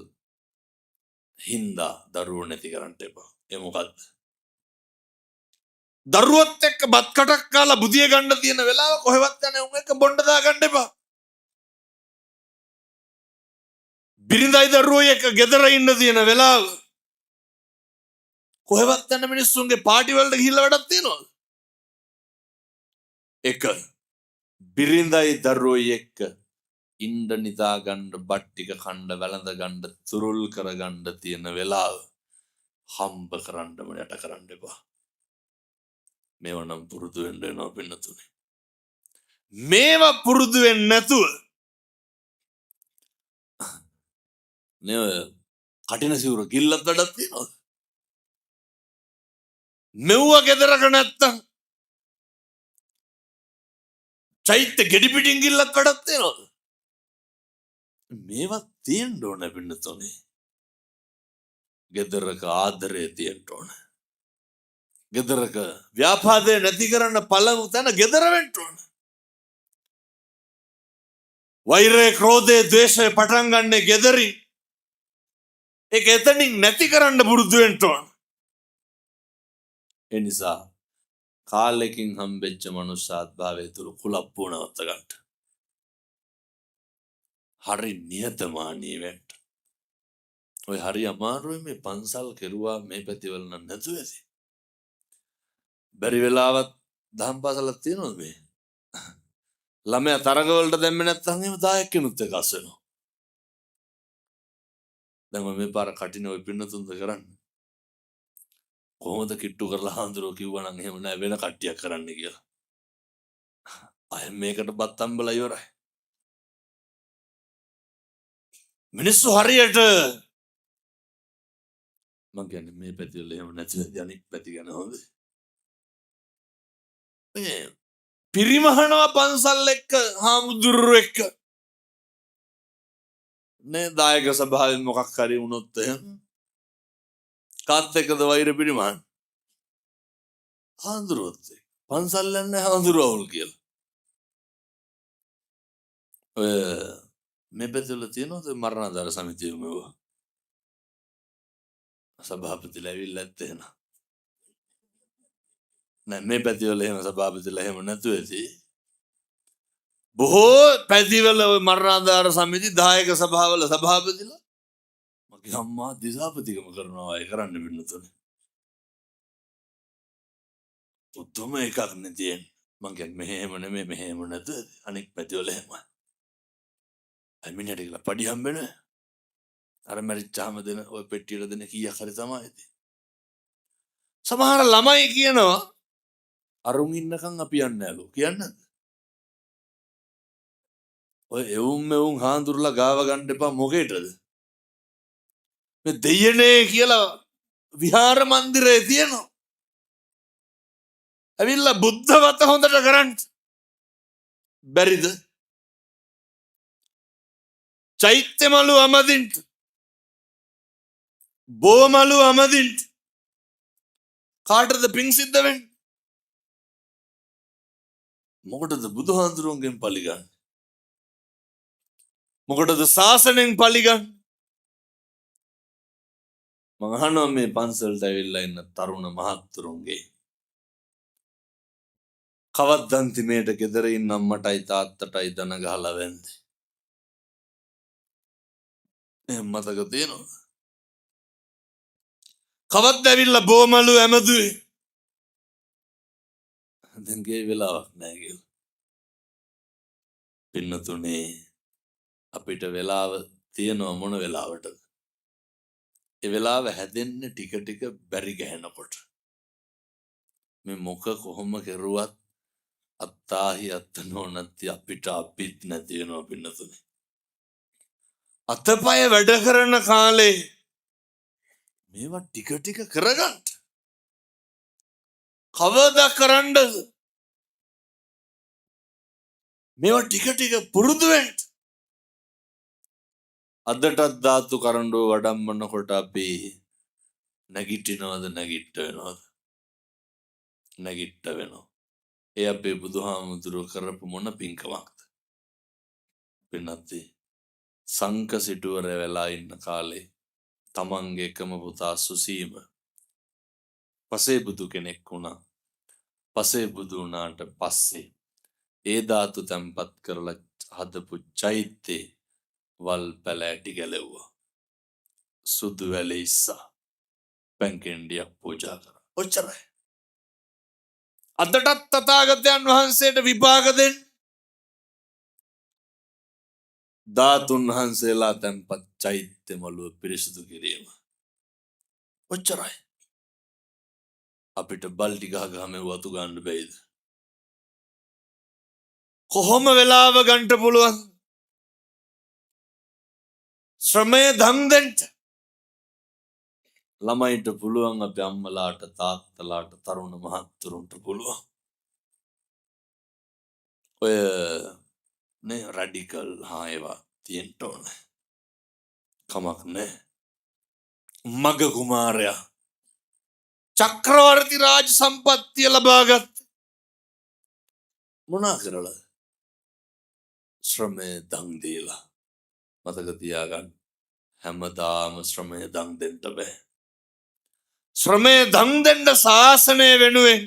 හින්දා දරුවෝ නැති කරන්න එපා. ඒ මොකද්ද? දරුවොත් එක්ක බත් කටක් කාලා බුදිය ගන්න තියෙන වෙලාව කොහෙවත් යන්නේ උන් එක්ක බොණ්ඩ දා ගන්න එපා. බිරිඳයි දරුවෝ එක්ක ගෙදර ඉන්න තියෙන වෙලාව කොහෙවත් යන මිනිස්සුන්ගේ පාටි වලට ගිහිල්ලා වැඩක් තියනවද? එක බිරිඳයි දරුවෝ එක්ක ඉන්ඩ නිදා ගණ්ඩ බට්ටික කණ්ඩ වැළඳ ගණ්ඩ තුරුල් කර ගණ්ඩ තියෙන වෙලාව හම්බ කරන්නම යට කරන්න එපා. මේවනම් පුරුදුවෙන්ඩ එනවා පින්නතුනේ. මේවා පුරුදුවෙන් නැතුව කටින සිවුර ගිල්ලත් වැඩක් තියෙනවා. මෙව්ව ගෙදරක නැත්තම් චෛත්‍ය ගෙඩිපිටින් ගිල්ලක් වැඩක් තියෙනවා. මේවා තියෙන්න ඕන පින්නතුනේ. ගෙදරක ආදරය තියෙන්න ඕන. ගෙදරක ව්‍යාපාදේ නැති කරන්න පළමු තැන ගෙදර වෙන්න ඕන. වෛරය, ක්‍රෝධය, ද්වේෂය පටන් ගන්න ගෙදරින්. ඒක එතනින් නැති කරන්න පුරුදු වෙන්න ඕන. ඒ නිසා කාලෙකින් හම්බෙච්ච මනුෂ්‍යාත්භාවය තුළ කුලප්පුව නවත්ත ගන්න. හරි නිහතමානී වෙන්න. ඔය හරි අමාරුයි මේ පන්සල් කෙරුවා මේ පැතිවල නම් නැතුව ඇති. බැරි වෙලාවත් දහම් පාසලක් තියෙනවද මේ? ළමයා තරගවලට දැම්මේ නැත්නම් එහෙම දායකෙනුත් එක අස් වෙනවා. දැන් මේ පාර කටින ඔය පින්නතුන්ද කරන්නේ. කොහොමද කිට්ටු කරලා හාමුදුරුවෝ කිව්වා නම් එහෙම නෑ වෙන කට්ටියක් කරන්න කියලා. අය මේකට බත් අම්බලා ඉවරයි. මිනිස්සු හරියට මං කියන්නේ මේ පැතිවල එහෙම නැතිව අනික් පැති ගැන හොඳ. පිරිමහනවා පන්සල් එක්ක හාමුදුරුවෝ එක්ක. නේ දායක සභාවෙන් මොකක් හරි වුණොත් එහෙම කාත් එක්කද වෛර පිරිමහන? හාමුදුරුවෝත් එක්ක. පන්සල් යන්නේ හාමුදුරුවෝල් කියලා. ඔය මේ පැතිවල තියෙනවද මරණාධාර සමිතිය මෙවුවා? සභාපතිලා ඇවිල්ලා ඇත්තේ එහෙනම්. නෑ මේ පැතිවල එහෙම සභාපතිලා එහෙම නැතුව ඇති. බොහෝ පැතිවල ඔය මරණාධාර සමිති දායක සභාවල සභාපතිලා මගේ අම්මා දිසාපතිකම කරනවා අය කරන්න පින්නතුනේ. උතුම එකක් නේ තියෙන්නේ. මං කියන්නේ මෙහෙම නෙමෙයි මෙහෙම නැතුව අනික් පැතිවල එහෙමයි. අය මිනිහට කියලා පඩි හම්බෙන අර මරිච්චාම දෙන ඔය පෙට්ටියට දෙන කීයක් හරි තමයි ඉතින්. සමහර ළමයි කියනවා අරුන් ඉන්නකම් අපි යන්නේ නෑලු. කියන්නේ ඔය එවුම් මෙවුම් හාඳුරලා ගාව ගන්න එපා මොකේටද? මේ දෙයනේ කියලා විහාර මන්දිරේ තියෙනවා. ඇවිල්ලා බුද්ධ වත හොඳට කරන්න බැරිද? චෛත්‍ය මලු අමදින්ට බෝමලු අමදින්ට කාටද පිං සිද්ධ වෙන්නේ? මොකටද බුදුහාඳුරුවන්ගෙන් පලි ගන්න? මොකටද ශාසනයෙන් පලි ගන්න? මං අහනවා මේ පන්සලට ඇවිල්ලා ඉන්න තරුණ මහත්තුරුන්ගේ කවද්ද අන්තිමේට ගෙදර ඉන්න අම්මටයි තාත්තටයි දන ගහලා වැන්දේ? එහෙම මතක තියෙනවද? කවද්ද ඇවිල්ලා බෝමලු ඇමදුවේ? දැන් ගේ වෙලාවක් නෑ කියලා. පින්නතුනේ අපිට වෙලාව තියෙනවා මොන වෙලාවටද? ඒ වෙලාව හැදෙන්නේ ටික ටික බැරි ගහනකොට. මේ මොක කොහොම කෙරුවත් අත්තාහි අත්තනෝ නැති අපිට අපිත් නැති වෙනවා පින්නතුනේ. අතපය වැඩ කරන කාලේ මේවා ටික ටික කරගන්න. කවදා කරන්නද? මේවා ටික ටික පුරුදු වෙන්න. අදටත් ධාතු කරඬුව වඩම්මනකොට අපි නැගිටිනවද නැගිට වෙනවද? නැගිට වෙනවා. ඒ අපේ බුදුහාමුදුරුවෝ කරපු මොන පින්කමක්ද? පින්නත්ති සංක සිටුවර වෙලා ඉන්න කාලේ තමන්ගේ එකම පුතා සුසීම පසේ බුදු කෙනෙක් වුණා. පසේ බුදු වුණාට පස්සේ ඒ ධාතු තැන්පත් කරලා හදපු චෛත්‍යයේ වල් පැලෑටි ගැලෙව්වා. සුදු වැල ඉස්සා පැන්කෙන්ඩියක් පූජා කරා. ඔච්චරයි. අදටත් තථාගතයන් වහන්සේට විපාක දෙන්න ධාතුන් වහන්සේලා තැන්පත් චෛත්‍ය මළුව පිරිසිදු කිරීම. ඔච්චරයි. අපිට බල්ටි ගහගම වතු ගන්න බැයිද? කොහොම වෙලාව ගන්ට පුළුවන්? ශ්‍රමය දන් දෙන්න. ළමයිට පුළුවන්, අපේ අම්මලාට තාත්තලාට තරුණ මහත්තුරුන්ට පුළුවන්. ඔය නේ රැඩිකල් ඒවා තියෙන්න ඕනේ. කමක් නැහැ. මග කුමාරයා චක්‍රවර්ති රාජ සම්පත්තිය ලබාගත් මොනා කරලා? ශ්‍රමය දන් දීලා. මතක තියාගන්න, හැමදාම ශ්‍රමය දන් දෙන්න බෑ. ශ්‍රමය දන් දෙන්න ශාසනය වෙනුවෙන්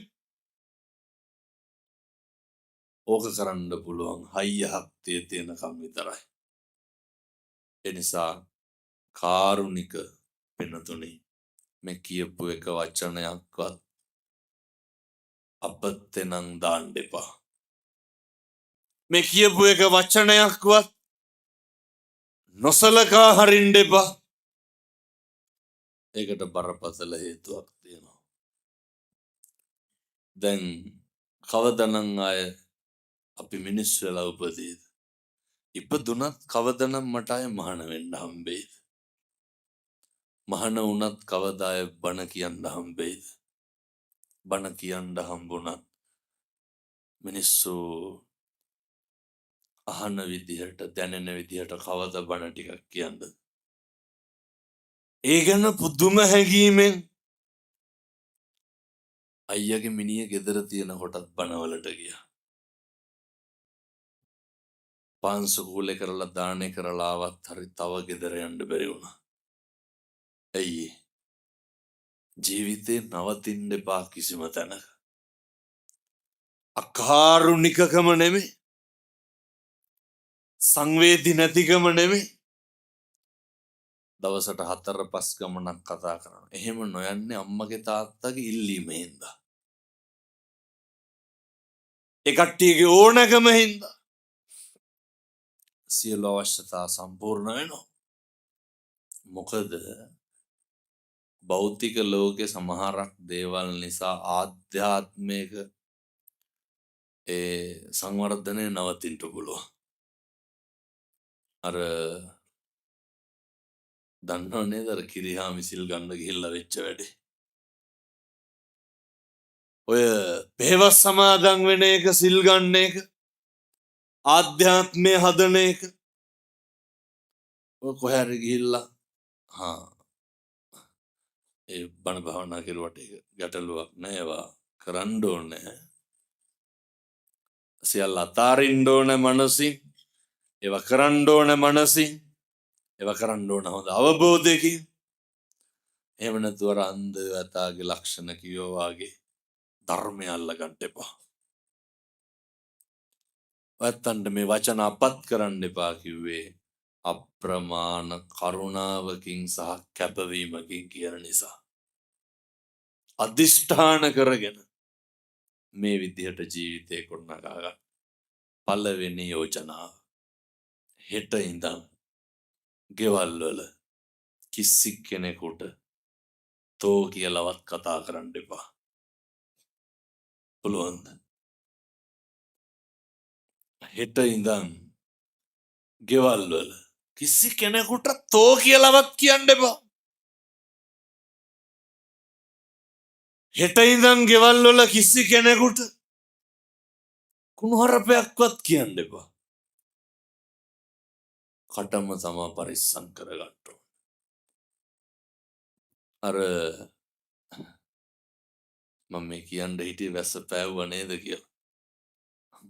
ඕක කරන්න පුළුවන් හයිය හක්තිය තියෙනකම් විතරයි. එනිසා කාරුණික පින්නතුනි, මේ කියපු එක වචනයක්වත් අපත්තෙනම් දාන්න එපා. මේ කියපු එක වචනයක්වත් නොසලකා හරින්න එපා. ඒකට බරපතල හේතුවක් තියෙනවා. දැන් කවදනම් අය අපි මිනිස්සු වෙලා උපදීද? ඉපදුනත් කවදනම් මට අය මහාන වෙන්න හම්බෙයිද? මහාන වුණත් කවදා අය බණ කියන්න හම්බෙයිද? බණ කියන්න හම්බුණත් මිනිස්සු අහන විදිහට, දැනෙන විදිහට කවද බණ ටිකක් කියන්නද? ඒ ගැන පුදුම හැඟීමෙන් අයියගේ මිනිහ ගෙදර තියෙන කොටත් බණවලට ගියා. පාන්සුකූලේ කරලා දානේ කරලා ආවත් හරි තව ගෙදර යන්න බැරි වුණා. ඇයි? ජීවිතේ නවතින්න එපා කිසිම තැනක. අකාරුණිකකම නෙමෙයි, සංවේදී නැතිකම නෙමෙයි. දවසට 4-5 ගමනක් කතා කරනවා. එහෙම නොයන්නේ අම්මගේ තාත්තගේ ඉල්ලීමෙන් හින්දා. ඒ කට්ටියගේ ඕනකම හින්දා. සියලු අවශ්‍යතා සම්පූර්ණ වෙනවා. මොකද භෞතික ලෝකේ සමහරක් දේවල් නිසා ආධ්‍යාත්මික සංවර්ධනය නවතින්න පුළුවන්. අර දන්නව නේද අර කිරිහා මිසිල් ගන්න ගිහිල්ලා වෙච්ච වැඩේ. ඔය පෙහෙවස් සමාදන් වෙන එක, සිල් ගන්න එක, ආධ්‍යාත්මය හදන එක, ඔය කොහේ හරි ගිහිල්ලා ඒ බණ භාවනා කරුවට ඒක ගැටලුවක් නෑ. ඒවා කරන්න ඕනේ. සියල්ල අතාරින්න ඕනේ මනසින්. ඒවා කරන්න ඕනේ මනසින්. ඒවා කරන්න ඕන හොඳ අවබෝධයකින්. එහෙම නැතුව අන්ධ යතාගේ ලක්ෂණ කියෝ වාගේ ධර්මය අල්ලගන්න එපා. ඔයත්තන්ට මේ වචන අපත් කරන්න එපා කිව්වේ අප්‍රමාණ කරුණාවකින් සහ කැපවීමකින් කියන නිසා. අදිෂ්ඨාන කරගෙන මේ විදිහට ජීවිතේ ගොඩනගා ගන්න. පළවෙනි යෝජනාව. හෙට ඉඳන් ගෙවල් වල කිසි කෙනෙකුට තෝ කියලාවත් කතා කරන්න එපා. පුළුවන්ද? හෙට ඉඳන් ගෙවල් වල කිසි කෙනෙකුට තෝ කියලාවත් කියන්න එපා. හෙට ඉඳන් ගෙවල් වල කිසි කෙනෙකුට කුණුහරුපයක්වත් කියන්න එපා. කටම තමා පරිස්සම් කරගන්න ඕන. අර මම මේ කියන්න හිටියේ වැස්ස පෑවුව නේද කියලා.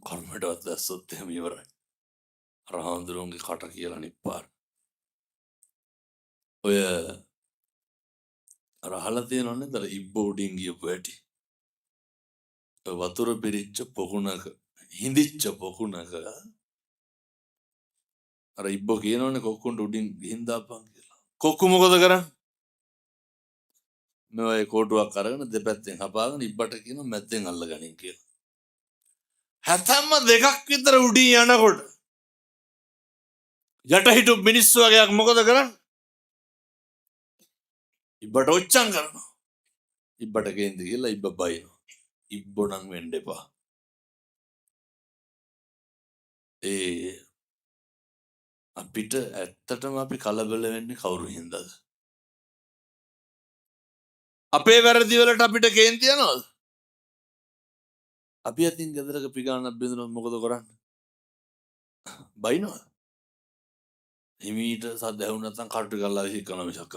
කර්මයටවත් වැස්සොත් එහෙම ඉවරයි. අර හාමුදුරුවන්ගේ කට කියලා නිප්පාර. ඔය අර අහලා තියෙනව නේද අර ඉබ්බෝ උඩින් ගියපු හැටි. ඔය වතුර පිරිච්ච පොකුණක, හිඳිච්ච පොකුණක අර ඉබ්බෝ කියනවනේ කොක්කුන්ට උඩින් ගිහින් දාපන් කියලා. කොක්කු මොකද කරන්නේ? මේ ඔය කෝටුවක් අරගෙන දෙපැත්තෙන් හපාගෙන ඉබ්බට කියන මැද්දෙන් අල්ලගනින් කියලා. හැතැම්ම 2ක් විතර උඩින් යනකොට යට හිටු මිනිස්සු වගේක් මොකද කරන්නේ? ඉබ්බට ඔච්චම් කරනවා. ඉබ්බට කේන්ති කියලා ඉබ්බ බයිනවා. ඉබ්බෝ නම් වෙන්න එපා. ඒ අපිට ඇත්තටම අපි කලබල වෙන්නේ කවුරු හින්දාද? අපේ වැරදි වලට අපිට කේන්ති යනවද? අපි අතින් ගෙදරක පිගානක් බින්දුනොත් මොකද කරන්නේ? බයිනවා. හිමීට සද්ද ඇහුණ නැත්නම් කටු ගල්ලා විහි කරන මිසක්.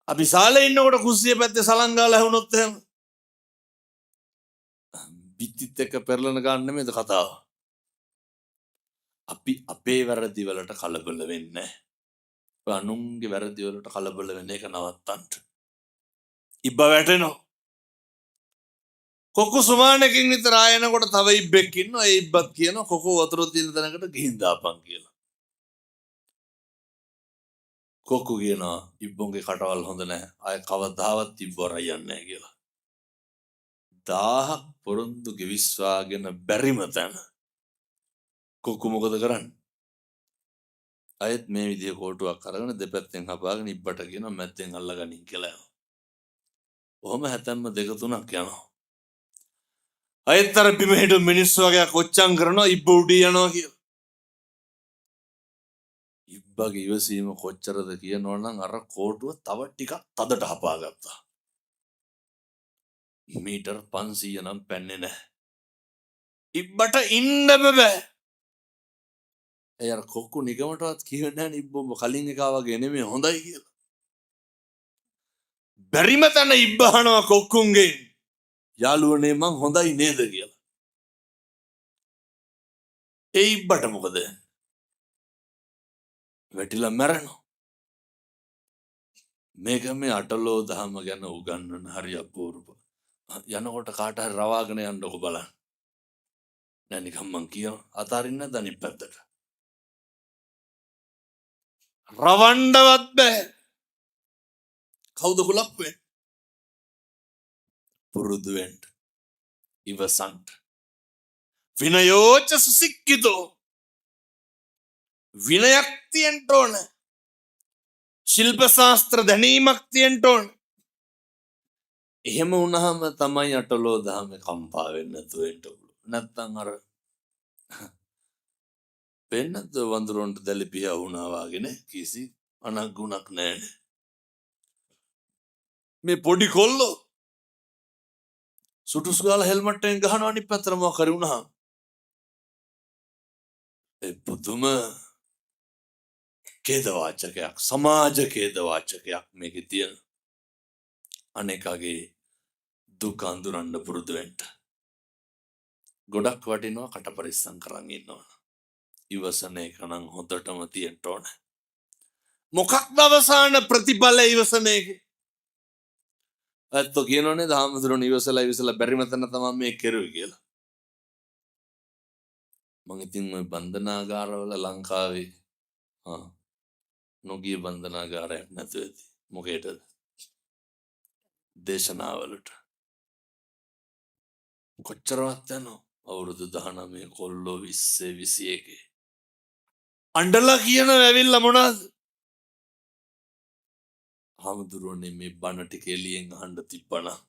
අපි සාලේ ඉන්නකොට කුස්සිය පැත්තේ සලං ගාලා ඇහුනොත් එහෙම පිටිත් එක්ක පෙරලන ගන්න නෙමෙයිද කතාව. අපි අපේ වැරදි වලට කලබල වෙන්නේ නැහැ. අනුන්ගේ වැරදි වලට කලබල වෙන එක නවත්තන්න. ඉබ්බ වැටෙනවා. කොකු සුමානකින් විතර ආයනකොට තව ඉබ්බෙක් ඉන්නවා. ඒ ඉබ්බත් කියනවා කොකෝ වතුර තියෙන තැනකට ගිහින් දාපන් කියලා. කොකු කියනවා ඉබ්බොන්ගේ කටවල් හොඳ නැහැ. ආය කවදාවත් ඉබ්බ රයන්නේ නැහැ කියලා. 1000ක් පොරොන්දු ගෙවිස්වාගෙන බැරිම තැන. කොකු මොකද කරන්නේ? අයත් මේ විදිහ කෝටුවක් අරගෙන දෙපැත්තෙන් හපාගෙන ඉබ්බට කියනවා මැත්තෙන් අල්ලගනින් කියලා. ඔහොම හැතැම්ම 2-3ක් යනවා. අයත් අර බිම හිටු මිනිස්සු වගේ කොච්චම් කරනවා ඉබ්බ උඩින් යනවා කියලා. ඉබ්බගේ ඉවසීම කොච්චරද කියනවනම් අර කෝටුව තව ටිකක් තදට හපාගත්තා. මීටර් 500 නම් පැන්නේ නැහැ. ඉබ්බට ඉන්නම බෑ. එයාර කොක්කු නිකමටවත් කියවෙන්නේ නැහැ ඉබ්බොම කලින් එකා වගේ නෙමෙයි හොඳයි කියලා. බැරිම තැන ඉබ්බ අහනවා කොක්කුන්ගෙන් යාළුවනේ මං හොඳයි නේද කියලා. ඒ ඉබ්බට මොකද? වැටිලා මැරෙනවා. මේක මේ අටලෝ දහම ගැන උගන්වන හරි අපූර්ව. යනකොට කාට හරි රවාගෙන යන්නකො බලන්න. නෑ නිකම් මං කියනවා අතාරින්න නැද්ද අනිත් පැත්තට? රවණ්ඩවත් බෑ. කවුද කුලප් වෙන්නේ? පුරුදු වෙන්න. ඉවසන්න. විනයෝච සුසික්කිතෝ. විනයක් තියෙන්න ඕන. ශිල්ප ශාස්ත්‍ර දැනීමක් තියෙන්න ඕන. එහෙම වුණාම තමයි අටලෝ දහමේ කම්පා වෙන්නේ නැතුව වෙන්න පුළුවන්. නැත්තම් අර වෙන්නත් වඳුරොන්ට දැලිපියා වුණා වගේ නේ කිසි අනගුණක් නැහැ. මේ පොඩි කොල්ලෝ සුටුස් ගාලා හෙල්මට් එකෙන් ගහනවා අනිත් පැත්තට මොකක් හරි වුණාම. ඒ පුදුම ඛේදවාචකයක් සමාජ ඛේදවාචකයක් මේකේ තියෙන. අනේකගේ දුක අඳුරන්න පුරුදු වෙන්න. ගොඩක් වටිනවා කට පරිස්සම් කරන් ඉන්නවා. ඉවසන එක නම් හොඳටම තියෙන්න ඕන. මොකක්ද අවසාන ප්‍රතිඵල ඉවසන එකේ? ඇත්තෝ කියනෝනේ දහම්දුරණ ඉවසලා බැරිම තැන තමයි මේ කෙරුවේ කියලා. මම ඉතින් ওই බන්ධනාගාරවල ලංකාවේ නොගිය බන්ධනාගාරයක් නැතුව ඇති. මොකේද? දේශනාවලට. කොච්චරවත් යනවා? අවුරුදු 19 කොල්ලෝ 20 21. අඬලා කියන ඇවිල්ලා මොනවද? හමුදුරනේ මේ බණ ටික එළියෙන් අහන්න තිබ්බනා.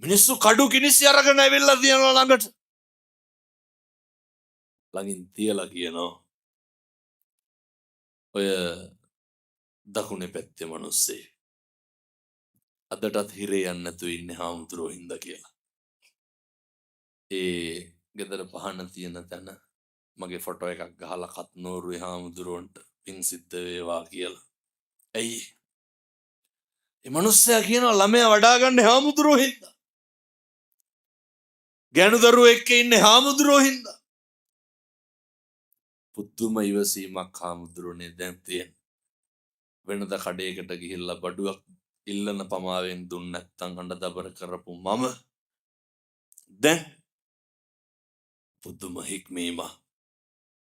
මිනිස්සු කඩු කිනිසි අරගෙන ඇවිල්ලා තියනවා ළඟට. ළඟින් තියලා කියනවා ඔය දකුණේ පැත්තේ මිනිස්සේ අදටත් හිරේ යන්නේ නැතුව ඉන්නේ හාමුදුරුවෝ හින්දා කියලා. ඒ ගෙදර පහන තියෙන තැන මගේ ෆොටෝ එකක් ගහලා කත්නෝරුවේ හාමුදුරුවන්ට පින් සිද්ධ වේවා කියලා. ඇයි? ඒ මිනිස්සයා කියනවා ළමයා වඩා ගන්න හාමුදුරුවෝ හින්දා. ගෑනු දරුවෝ එක්ක ඉන්නේ හාමුදුරුවෝ හින්දා. පුදුම ඉවසීමක් හාමුදුරුවනේ දැන් තියෙන. වෙනද කඩේකට ගිහිල්ලා බඩුවක් ඉල්ලන පමාවෙන් දුන්න නැත්තම් අඬ දබර කරපු මම දැන් පුදුම හික්මීම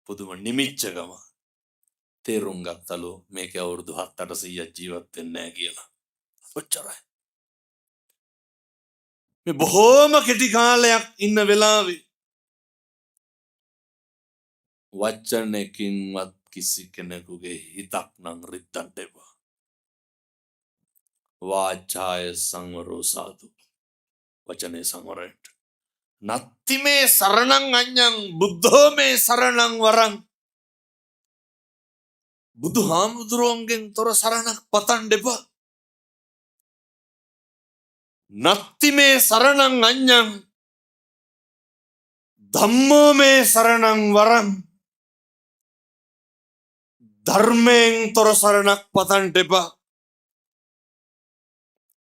පුදුම නිමිච්චකම තේරුම් ගත්තලු මේක අවුරුදු 700 ජීවත් වෙන්නේ නැහැ කියලා. ඔච්චරයි. මේ බොහෝම කෙටි කාලයක් ඉන්න වෙලාවේ වචනකින්වත් කිසි කෙනෙකුගේ හිතක් නම් රිද්දන්න එපා. වාචාය සංවරෝ සාදු. වචනේ සංවරයට. නත්ති මේ සරණං අඤ්ඤං බුද්ධෝ මේ සරණං වරං. බුදුහාමුදුරුවන්ගෙන් තොර සරණක් පතන්න එපා. නත්ති මේ සරණං අඤ්ඤං ධම්මෝ මේ සරණං වරං. ධර්මයෙන් තොර සරණක් පතන්න එපා.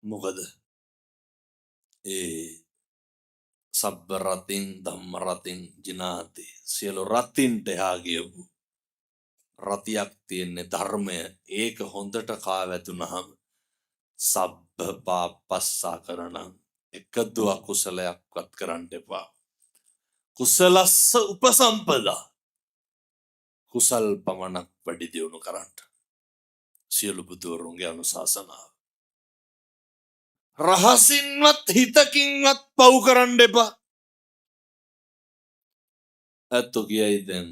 මොකද ඒ සබ්බ රතින් ධම්ම රතින් ජිනාති සියලු රතින්ට එහා ගියපු රතියක් තියෙන්නේ ධර්මය. ඒක හොඳට කාවැදුනහම සබ්බ පාපස්සා කරණං එකදු අකුසලයක්වත් කරන්න එපා. කුසලස්ස උපසම්පදා කුසල් පමණක් වැඩි දියුණු කරන්න. සියලු බුදුවරුන්ගේ අනුශාසනාව. රහසින්වත් හිතකින්වත් පව් කරන්න එපා. ඇත්තෝ කියයි දැන්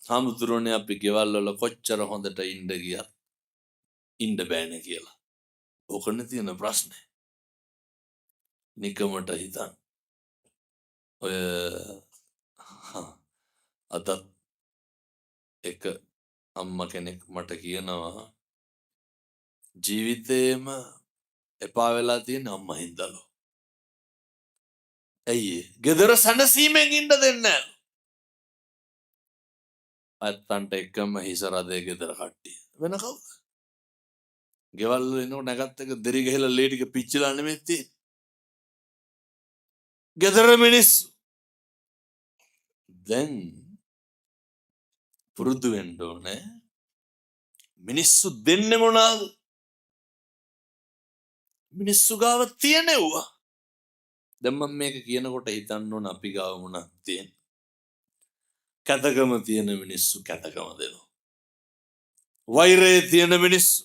හාමුදුරුවනේ අපි ගෙවල් වල කොච්චර හොඳට ඉන්න ගියත් ඉන්න බෑනේ කියලා. ඕකනේ තියෙන ප්‍රශ්නේ. නිකමට හිතන්න. ඔය අදත් එක අම්මා කෙනෙක් මට කියනවා ජීවිතේම එපා වෙලා තියෙන අම්මා හින්දාලු. ඇයි ගෙදර සැනසීමෙන් ඉන්න දෙන්නේ නැහැ. අත්තන්ට එකම හිස රදේ ගෙදර කට්ටිය. වෙන කවුද? ගෙවල් වල එනකොට නැගත් එක දෙරි ගහලා ලේ ටික පිච්චිලා නෙමෙයි තියෙන්නේ. ගෙදර මිනිස්සු දැන් පුරුදු වෙන්න ඕනේ. මිනිස්සු දෙන්නේ මොනවාද? මිනිස්සු ගාව තියෙනවා. දැන් මම මේක කියනකොට හිතන්න ඕන අපි ගාව මොනවද තියෙන්නේ? කැතකම තියෙන මිනිස්සු කැතකම දෙනවා. වෛරය තියෙන මිනිස්සු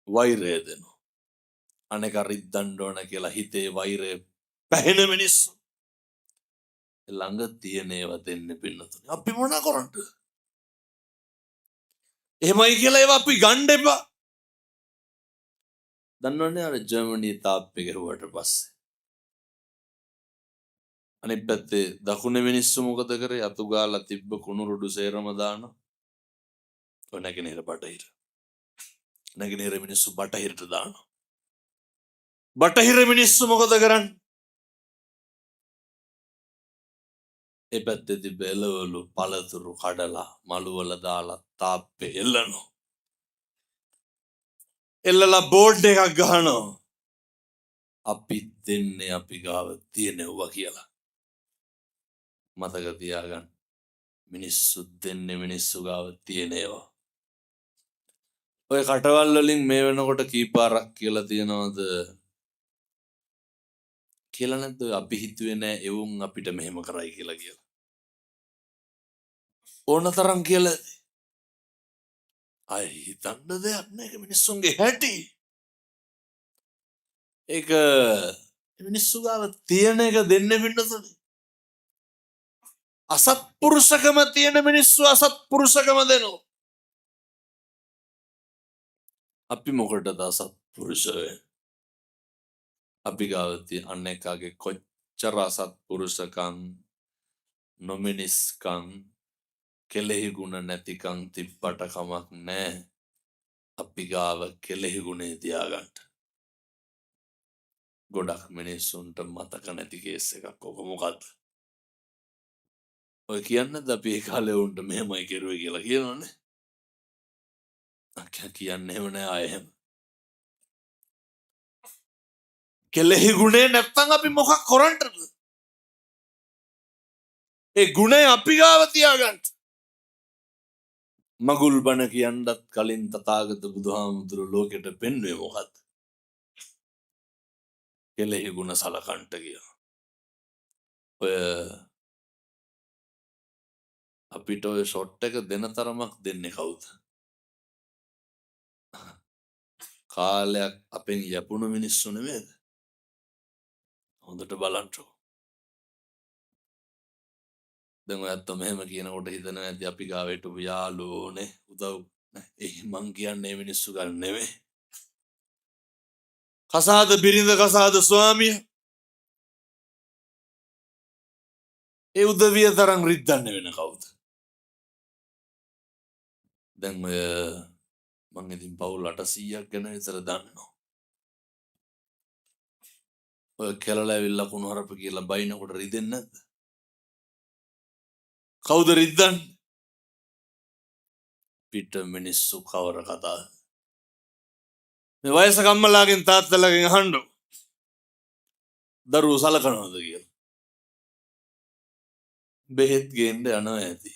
වෛරය දෙනවා. අනේක රිද්දන්න ඕන කියලා හිතේ වෛරය පැහෙන මිනිස්සු ළඟ තියෙන ඒවා දෙන්න පින්නතුනේ. අපි මොන කරන්නද? එහෙමයි කියලා ඒවා අපි ගන්න එපා. දන්නවනේ අර ජර්මනියේ තාප්පේ ගහුවට පස්සේ අනිත් පැත්තේ දකුණේ මිනිස්සු මොකද කරේ? අතු ගාලා තිබ්බ කුණු රොඩු සේරම දානවා. ඔය නැගෙනහිර බටහිර. නැගෙනහිර මිනිස්සු බටහිරට දානවා. බටහිර මිනිස්සු මොකද කරන්නේ? ඒ පැත්තේ තිබ්බ එළවලු පළතුරු කඩලා මළු වල දාලා තාප්පේ එල්ලනවා. එල්ලලා බෝඩ් එකක් ගහනවා. අපි දෙන්නේ අපි ගාව තියෙනවා කියලා. මතක තියාගන්න. මිනිස්සු දෙන්නේ මිනිස්සු ගාව තියෙනවා. ඔය කටවල් වලින් මේ වෙනකොට කීපාරක් කියලා තියනවද? කියලා නැද්ද? අපි හිතුවේ නෑ එවුන් අපිට මෙහෙම කරයි කියලා කියලා. ඕනතරම් කියලා අය හිතන්න දෙයක් නෑ. මිනිස්සුන්ගේ හැටි. ඒක මිනිස්සු ගාව තියෙන එක දෙන්නේ පින්නතුනේ. අසත්පුරුෂකම තියෙන මිනිස්සු අසත්පුරුෂකම දෙනවා. අපි මොකටද අසත්පුරුෂ වෙන්නේ? අපි ගාව තියෙන අනේකගේ කොච්චර අසත්පුරුෂකම් නොමිනිස්කම් කෙලෙහි ගුණ නැතිකම් තිබ්බට කමක් නෑ. අපි ගාව කෙලෙහි ගුණේ තියාගන්න. ගොඩක් මිනිස්සුන්ට මතක නැති කේස් එකක්. ඔක මොකද්ද? ඔය කියන්නේද අපි ඒ කාලේ උන්ට මෙහෙමයි කරුවේ කියලා කියනවනේ. කියන්නේ එහෙම නෑ ආයෙ එහෙම. කෙලෙහි ගුණේ නැත්තම් අපි මොකක් කරන්නද? ඒ ගුණේ අපි ගාව තියාගන්න. මගුල් බණ කියන්නත් කලින් තථාගත බුදුහාමුදුරු ලෝකෙට පෙන්වුවේ මොකද්ද? කෙලෙහි ගුණ සලකන්ට කියලා. ඔය අපිට ඔය ෂොට් එක දෙන තරමක් දෙන්නේ කවුද? කාලයක් අපෙන් යපුණු මිනිස්සු නෙමෙයිද? හොඳට බලන්න. දැන් ඔයත් මෙහෙම කියනකොට හිතනවා ඇති අපි ගාවට යාළුවෝනේ උදව් මං කියන්නේ මිනිස්සු ගන්න නෙමෙයි. කසාද බිරිඳ කසාද ස්වාමිය ඒ උදවිය තරම් රිද්දන්න වෙන කවුද? දැන් ඔය මං ඉතින් පවුල් 800ක් ගැන විතර දන්නවා. ඔය කෙලලා ඇවිල්ලා කුණුහරුප කියලා බයිනකොට රිදෙන්නේ නැද්ද? කවුද රිද්දන්නේ? පිට මිනිස්සු කවර කතා. මේ වයසක අම්මලාගෙන් තාත්තලාගෙන් අහන්න. දරුවෝ සලකනවද කියලා. බෙහෙත් ගේන්න යනවා ඇති.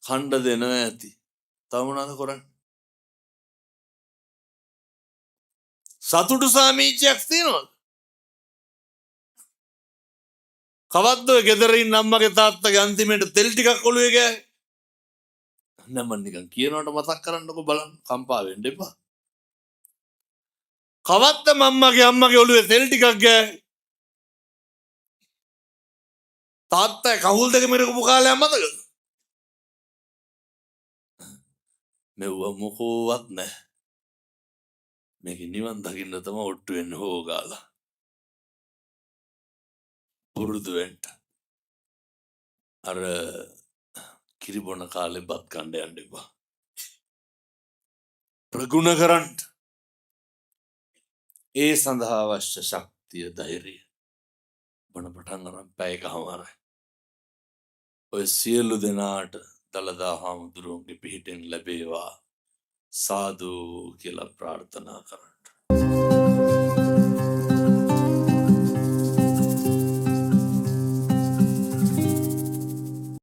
කණ්ඩ දෙනවා ඇති. තව මොනවද කරන්නේ? සතුටු සාමීචයක් තියනවද? කවද්ද ඔය ගෙදර ඉන්න අම්මගේ තාත්තගේ අන්තිමේට තෙල් ටිකක් ඔළුවේ ගෑවේ? නම නිකන් කියනවට මතක් කරන්නකො බලන්න කම්පා වෙන්න එපා. කවද්ද මම්මගේ අම්මගේ ඔළුවේ තෙල් ටිකක් ගෑවේ? තාත්තා කහුල් දෙක මිරකපු කාලයක් මතකද? මෙව්ව මොකෝවත් නැහැ. මේක නිවන් දකින්න තමයි ඔට්ටු වෙන්න හොගාලා. පුරුදු වෙන්න. අර කිරිබොන කාලේ බත් කණ්ඩ යන්න එපා. ප්‍රගුණ කරන්න. ඒ සඳහා අවශ්‍ය ශක්තිය ධෛර්යය බණ පටන් අරන් පැයකමාරයි. ඔය සියලු දෙනාට දලදා හාමුදුරුවන්ගේ පිහිටෙන් ලැබේවා සාදු කියලා ප්‍රාර්ථනා කරන්න.